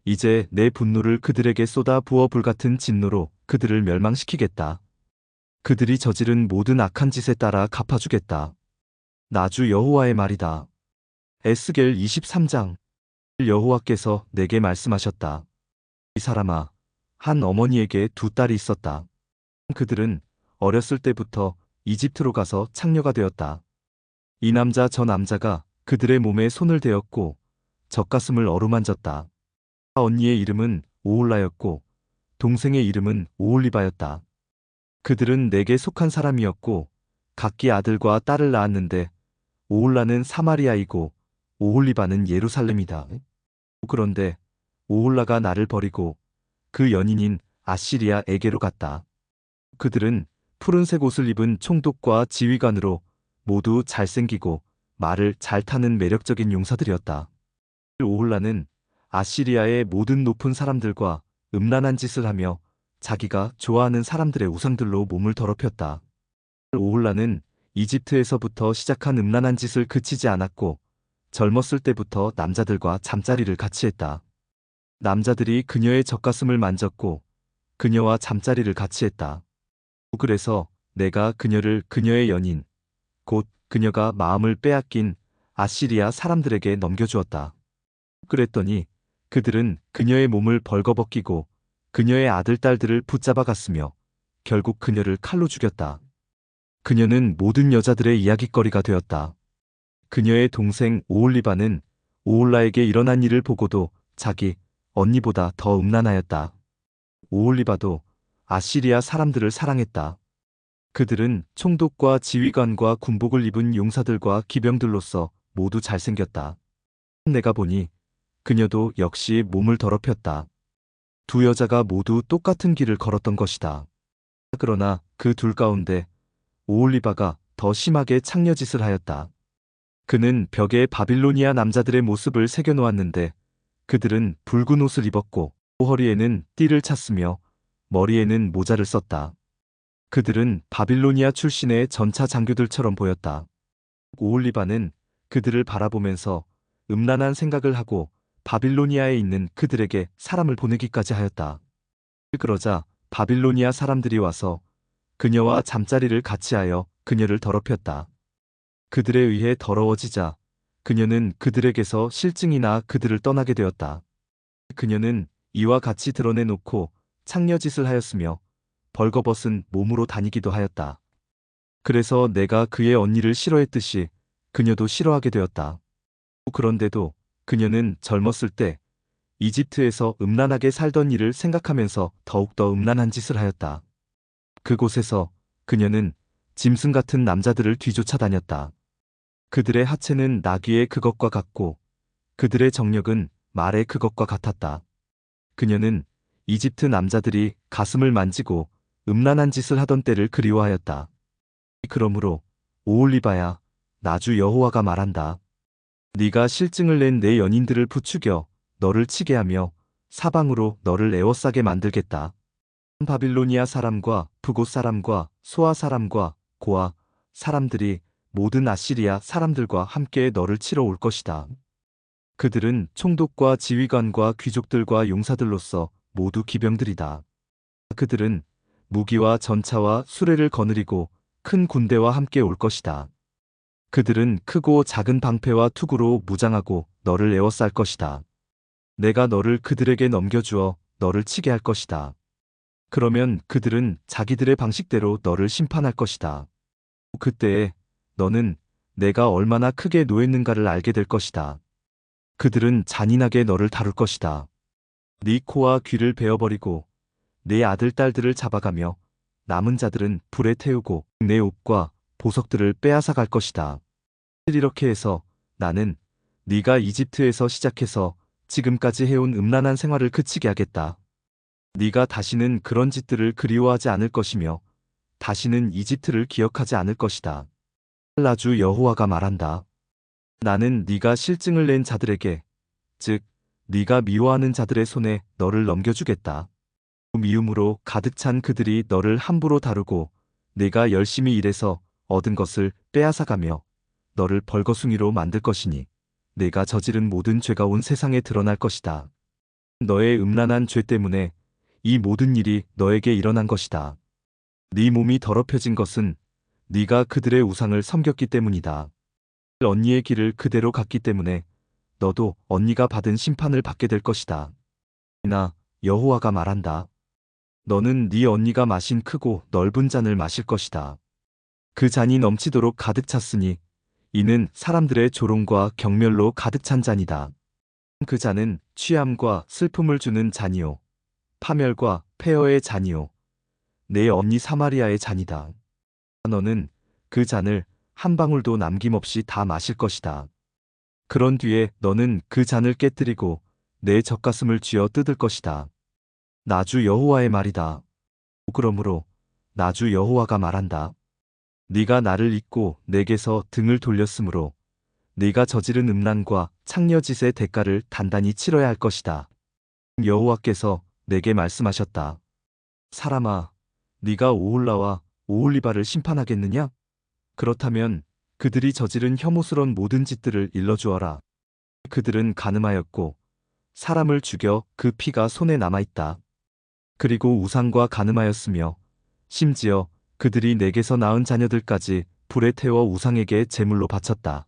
이제 내 분노를 그들에게 쏟아 부어 불같은 진노로 그들을 멸망시키겠다. 그들이 저지른 모든 악한 짓에 따라 갚아주겠다. 나주 여호와의 말이다. 에스겔 23장. 여호와께서 내게 말씀하셨다. 이 사람아, 한 어머니에게 두 딸이 있었다. 그들은 어렸을 때부터 이집트로 가서 창녀가 되었다. 이 남자 저 남자가 그들의 몸에 손을 대었고 젖가슴을 어루만졌다. 언니의 이름은 오홀라였고 동생의 이름은 오홀리바였다. 그들은 내게 속한 사람이었고 각기 아들과 딸을 낳았는데 오홀라는 사마리아이고 오홀리바는 예루살렘이다. 그런데 오홀라가 나를 버리고 그 연인인 아시리아에게로 갔다. 그들은 푸른색 옷을 입은 총독과 지휘관으로 모두 잘생기고 말을 잘 타는 매력적인 용사들이었다. 오홀라는 아시리아의 모든 높은 사람들과 음란한 짓을 하며 자기가 좋아하는 사람들의 우상들로 몸을 더럽혔다. 오홀라는 이집트에서부터 시작한 음란한 짓을 그치지 않았고 젊었을 때부터 남자들과 잠자리를 같이 했다. 남자들이 그녀의 젖가슴을 만졌고 그녀와 잠자리를 같이 했다. 그래서 내가 그녀를 그녀의 연인, 곧 그녀가 마음을 빼앗긴 아시리아 사람들에게 넘겨주었다. 그랬더니 그들은 그녀의 몸을 벌거벗기고 그녀의 아들, 딸들을 붙잡아 갔으며 결국 그녀를 칼로 죽였다. 그녀는 모든 여자들의 이야깃거리가 되었다. 그녀의 동생 오홀리바는 오홀라에게 일어난 일을 보고도 자기 언니보다 더 음란하였다. 오홀리바도 아시리아 사람들을 사랑했다. 그들은 총독과 지휘관과 군복을 입은 용사들과 기병들로서 모두 잘생겼다. 내가 보니 그녀도 역시 몸을 더럽혔다. 두 여자가 모두 똑같은 길을 걸었던 것이다. 그러나 그 둘 가운데 오홀리바가 더 심하게 창녀짓을 하였다. 그는 벽에 바빌로니아 남자들의 모습을 새겨놓았는데 그들은 붉은 옷을 입었고 허리에는 띠를 찼으며 머리에는 모자를 썼다. 그들은 바빌로니아 출신의 전차 장교들처럼 보였다. 오홀리바는 그들을 바라보면서 음란한 생각을 하고 바빌로니아에 있는 그들에게 사람을 보내기까지 하였다. 그러자 바빌로니아 사람들이 와서 그녀와 잠자리를 같이 하여 그녀를 더럽혔다. 그들에 의해 더러워지자 그녀는 그들에게서 실증이 나 그들을 떠나게 되었다. 그녀는 이와 같이 드러내놓고 창녀짓을 하였으며 벌거벗은 몸으로 다니기도 하였다. 그래서 내가 그의 언니를 싫어했듯이 그녀도 싫어하게 되었다. 그런데도 그녀는 젊었을 때 이집트에서 음란하게 살던 일을 생각하면서 더욱더 음란한 짓을 하였다. 그곳에서 그녀는 짐승 같은 남자들을 뒤쫓아 다녔다. 그들의 하체는 나귀의 그것과 같고 그들의 정력은 말의 그것과 같았다. 그녀는 이집트 남자들이 가슴을 만지고 음란한 짓을 하던 때를 그리워하였다. 그러므로 오홀리바야, 나주 여호와가 말한다. 네가 실증을 낸 내 연인들을 부추겨 너를 치게 하며 사방으로 너를 에워싸게 만들겠다. 바빌로니아 사람과 붓곶 사람과 소아 사람과 고아 사람들이 모든 아시리아 사람들과 함께 너를 치러 올 것이다. 그들은 총독과 지휘관과 귀족들과 용사들로서 모두 기병들이다. 그들은 무기와 전차와 수레를 거느리고 큰 군대와 함께 올 것이다. 그들은 크고 작은 방패와 투구로 무장하고 너를 에워쌀 것이다. 내가 너를 그들에게 넘겨주어 너를 치게 할 것이다. 그러면 그들은 자기들의 방식대로 너를 심판할 것이다. 그때에 너는 내가 얼마나 크게 노했는가를 알게 될 것이다. 그들은 잔인하게 너를 다룰 것이다. 네 코와 귀를 베어버리고 네 아들, 딸들을 잡아가며 남은 자들은 불에 태우고 내 옷과 보석들을 빼앗아 갈 것이다. 이렇게 해서 나는 네가 이집트에서 시작해서 지금까지 해온 음란한 생활을 그치게 하겠다. 네가 다시는 그런 짓들을 그리워하지 않을 것이며 다시는 이집트를 기억하지 않을 것이다. 나주 여호와가 말한다. 나는 네가 실증을 낸 자들에게, 즉 네가 미워하는 자들의 손에 너를 넘겨주겠다. 미움으로 가득 찬 그들이 너를 함부로 다루고 네가 열심히 일해서 얻은 것을 빼앗아가며 너를 벌거숭이로 만들 것이니 네가 저지른 모든 죄가 온 세상에 드러날 것이다. 너의 음란한 죄 때문에 이 모든 일이 너에게 일어난 것이다. 네 몸이 더럽혀진 것은 네가 그들의 우상을 섬겼기 때문이다. 언니의 길을 그대로 갔기 때문에 너도 언니가 받은 심판을 받게 될 것이다. 나 여호와가 말한다. 너는 네 언니가 마신 크고 넓은 잔을 마실 것이다. 그 잔이 넘치도록 가득 찼으니 이는 사람들의 조롱과 경멸로 가득 찬 잔이다. 그 잔은 취함과 슬픔을 주는 잔이요 파멸과 폐허의 잔이요 내 언니 사마리아의 잔이다. 너는 그 잔을 한 방울도 남김없이 다 마실 것이다. 그런 뒤에 너는 그 잔을 깨뜨리고 내 젖가슴을 쥐어 뜯을 것이다. 나주 여호와의 말이다. 그러므로 나주 여호와가 말한다. 네가 나를 잊고 내게서 등을 돌렸으므로 네가 저지른 음란과 창녀짓의 대가를 단단히 치러야 할 것이다. 여호와께서 내게 말씀하셨다. 사람아, 네가 오홀라와 오홀리바를 심판하겠느냐? 그렇다면 그들이 저지른 혐오스러운 모든 짓들을 일러주어라. 그들은 간음하였고 사람을 죽여 그 피가 손에 남아있다. 그리고 우상과 간음하였으며 심지어 그들이 내게서 낳은 자녀들까지 불에 태워 우상에게 제물로 바쳤다.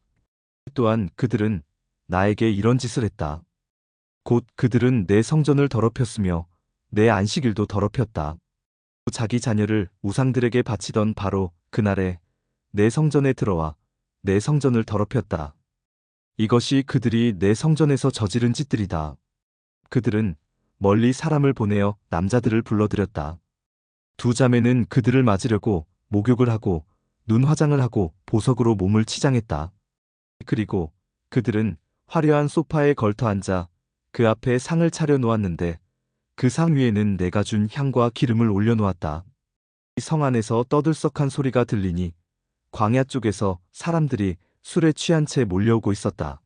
또한 그들은 나에게 이런 짓을 했다. 곧 그들은 내 성전을 더럽혔으며 내 안식일도 더럽혔다. 자기 자녀를 우상들에게 바치던 바로 그날에 내 성전에 들어와 내 성전을 더럽혔다. 이것이 그들이 내 성전에서 저지른 짓들이다. 그들은 멀리 사람을 보내어 남자들을 불러들였다. 두 자매는 그들을 맞으려고 목욕을 하고 눈 화장을 하고 보석으로 몸을 치장했다. 그리고 그들은 화려한 소파에 걸터 앉아 그 앞에 상을 차려 놓았는데 그 상 위에는 내가 준 향과 기름을 올려놓았다. 이 성 안에서 떠들썩한 소리가 들리니 광야 쪽에서 사람들이 술에 취한 채 몰려오고 있었다.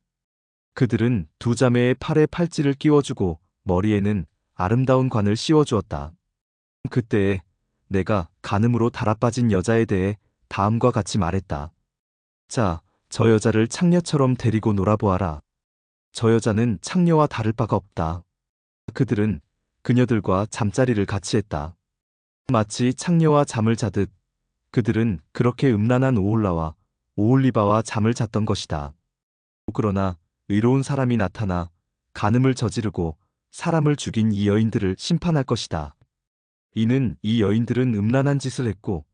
그들은 두 자매의 팔에 팔찌를 끼워주고 머리에는 아름다운 관을 씌워주었다. 그때에 내가 간음으로 달아빠진 여자에 대해 다음과 같이 말했다. 자, 저 여자를 창녀처럼 데리고 놀아보아라. 저 여자는 창녀와 다를 바가 없다. 그들은 그녀들과 잠자리를 같이 했다. 마치 창녀와 잠을 자듯 그들은 그렇게 음란한 오홀라와 오홀리바와 잠을 잤던 것이다. 그러나 의로운 사람이 나타나 간음을 저지르고 사람을 죽인 이 여인들을 심판할 것이다. 이는 이 여인들은 음란한 짓을 했고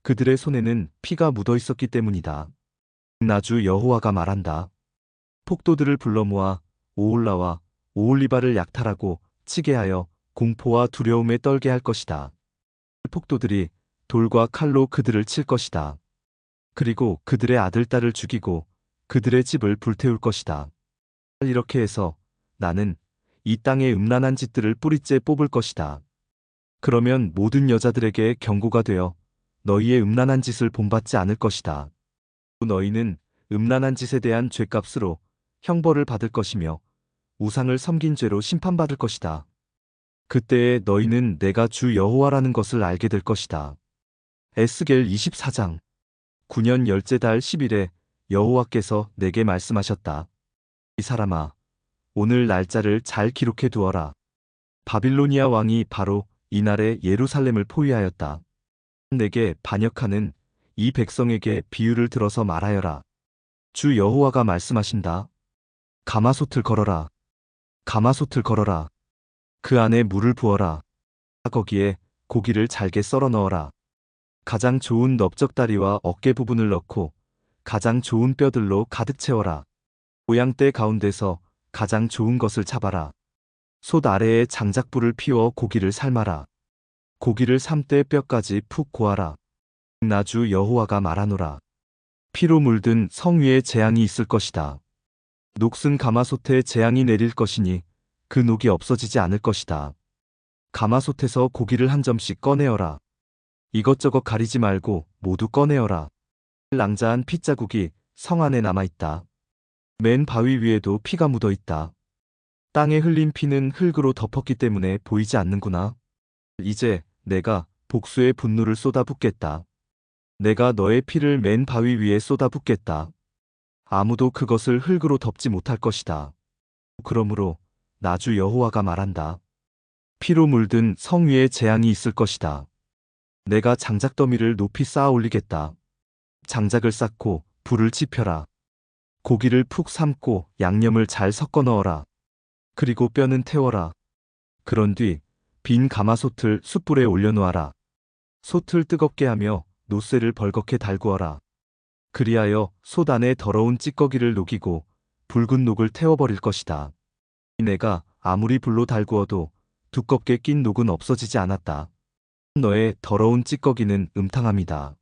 그들의 손에는 피가 묻어 있었기 때문이다. 나주 여호와가 말한다. 폭도들을 불러 모아 오홀라와 오홀리바를 약탈하고 치게 하여 공포와 두려움에 떨게 할 것이다. 폭도들이 돌과 칼로 그들을 칠 것이다. 그리고 그들의 아들, 딸을 죽이고 그들의 집을 불태울 것이다. 이렇게 해서 나는 이 땅의 음란한 짓들을 뿌리째 뽑을 것이다. 그러면 모든 여자들에게 경고가 되어 너희의 음란한 짓을 본받지 않을 것이다. 너희는 음란한 짓에 대한 죄값으로 형벌을 받을 것이며 우상을 섬긴 죄로 심판받을 것이다. 그때에 너희는 내가 주 여호와라는 것을 알게 될 것이다. 에스겔 24장 9년 열째 달 10일에 여호와께서 내게 말씀하셨다. 이 사람아, 오늘 날짜를 잘 기록해 두어라. 바빌로니아 왕이 바로 이날에 예루살렘을 포위하였다. 내게 반역하는 이 백성에게 비유를 들어서 말하여라. 주 여호와가 말씀하신다. 가마솥을 걸어라. 가마솥을 걸어라. 그 안에 물을 부어라. 거기에 고기를 잘게 썰어 넣어라. 가장 좋은 넓적다리와 어깨 부분을 넣고 가장 좋은 뼈들로 가득 채워라. 모양대 가운데서 가장 좋은 것을 잡아라. 솥 아래에 장작불을 피워 고기를 삶아라. 고기를 삶되 뼈까지 푹 고아라. 나주 여호와가 말하노라. 피로 물든 성 위에 재앙이 있을 것이다. 녹슨 가마솥에 재앙이 내릴 것이니 그 녹이 없어지지 않을 것이다. 가마솥에서 고기를 한 점씩 꺼내어라. 이것저것 가리지 말고 모두 꺼내어라. 낭자한 핏자국이 성 안에 남아있다. 맨 바위 위에도 피가 묻어있다. 땅에 흘린 피는 흙으로 덮었기 때문에 보이지 않는구나. 이제 내가 복수의 분노를 쏟아붓겠다. 내가 너의 피를 맨 바위 위에 쏟아붓겠다. 아무도 그것을 흙으로 덮지 못할 것이다. 그러므로 나주 여호와가 말한다. 피로 물든 성 위에 재앙이 있을 것이다. 내가 장작더미를 높이 쌓아 올리겠다. 장작을 쌓고 불을 지펴라. 고기를 푹 삶고 양념을 잘 섞어 넣어라. 그리고 뼈는 태워라. 그런 뒤 빈 가마솥을 숯불에 올려놓아라. 솥을 뜨겁게 하며 노새를 벌겋게 달구어라. 그리하여 솥 안에 더러운 찌꺼기를 녹이고 붉은 녹을 태워버릴 것이다. 내가 아무리 불로 달구어도 두껍게 낀 녹은 없어지지 않았다. 너의 더러운 찌꺼기는 음탕함이다.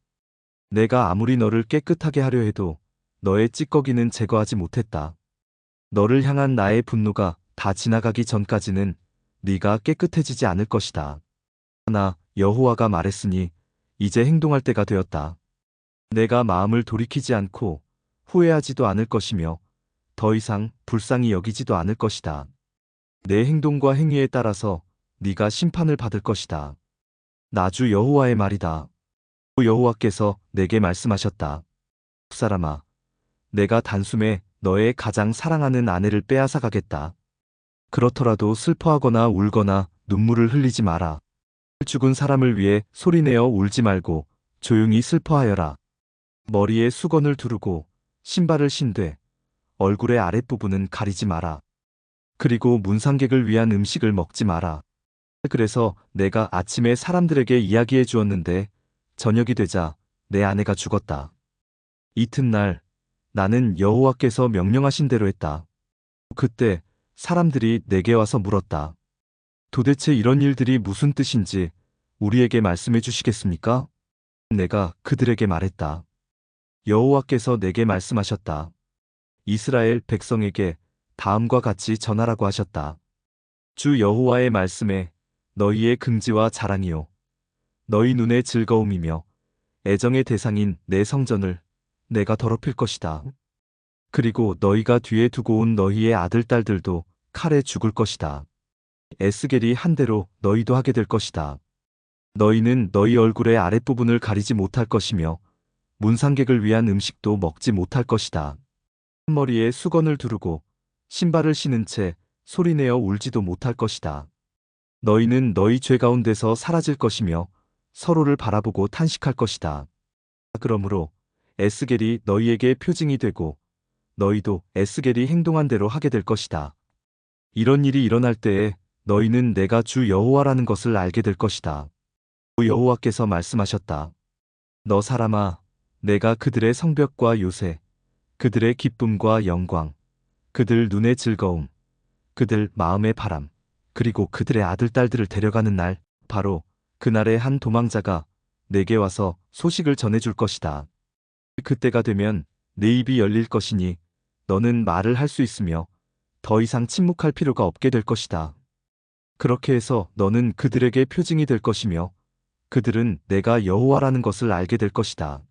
내가 아무리 너를 깨끗하게 하려 해도 너의 찌꺼기는 제거하지 못했다. 너를 향한 나의 분노가 다 지나가기 전까지는 네가 깨끗해지지 않을 것이다. 나 여호와가 말했으니 이제 행동할 때가 되었다. 내가 마음을 돌이키지 않고 후회하지도 않을 것이며 더 이상 불쌍히 여기지도 않을 것이다. 내 행동과 행위에 따라서 네가 심판을 받을 것이다. 나주 여호와의 말이다. 여호와께서 내게 말씀하셨다. 사람아, 내가 단숨에 너의 가장 사랑하는 아내를 빼앗아 가겠다. 그렇더라도 슬퍼하거나 울거나 눈물을 흘리지 마라. 죽은 사람을 위해 소리내어 울지 말고 조용히 슬퍼하여라. 머리에 수건을 두르고 신발을 신되 얼굴의 아랫부분은 가리지 마라. 그리고 문상객을 위한 음식을 먹지 마라. 그래서 내가 아침에 사람들에게 이야기해 주었는데 저녁이 되자 내 아내가 죽었다. 이튿날 나는 여호와께서 명령하신 대로 했다. 그때 사람들이 내게 와서 물었다. 도대체 이런 일들이 무슨 뜻인지 우리에게 말씀해 주시겠습니까? 내가 그들에게 말했다. 여호와께서 내게 말씀하셨다. 이스라엘 백성에게 다음과 같이 전하라고 하셨다. 주 여호와의 말씀에 너희의 긍지와 자랑이요 너희 눈의 즐거움이며 애정의 대상인 내 성전을 내가 더럽힐 것이다. 그리고 너희가 뒤에 두고 온 너희의 아들 딸들도 칼에 죽을 것이다. 에스겔이 한 대로 너희도 하게 될 것이다. 너희는 너희 얼굴의 아랫부분을 가리지 못할 것이며 문상객을 위한 음식도 먹지 못할 것이다. 머리에 수건을 두르고 신발을 신은 채 소리내어 울지도 못할 것이다. 너희는 너희 죄 가운데서 사라질 것이며 서로를 바라보고 탄식할 것이다. 그러므로 에스겔이 너희에게 표징이 되고 너희도 에스겔이 행동한 대로 하게 될 것이다. 이런 일이 일어날 때에 너희는 내가 주 여호와라는 것을 알게 될 것이다. 여호와께서 말씀하셨다. 너 사람아, 내가 그들의 성벽과 요새, 그들의 기쁨과 영광, 그들 눈의 즐거움, 그들 마음의 바람, 그리고 그들의 아들 딸들을 데려가는 날, 바로 그날에 한 도망자가 내게 와서 소식을 전해줄 것이다. 그때가 되면 내 입이 열릴 것이니 너는 말을 할 수 있으며 더 이상 침묵할 필요가 없게 될 것이다. 그렇게 해서 너는 그들에게 표징이 될 것이며 그들은 내가 여호와라는 것을 알게 될 것이다.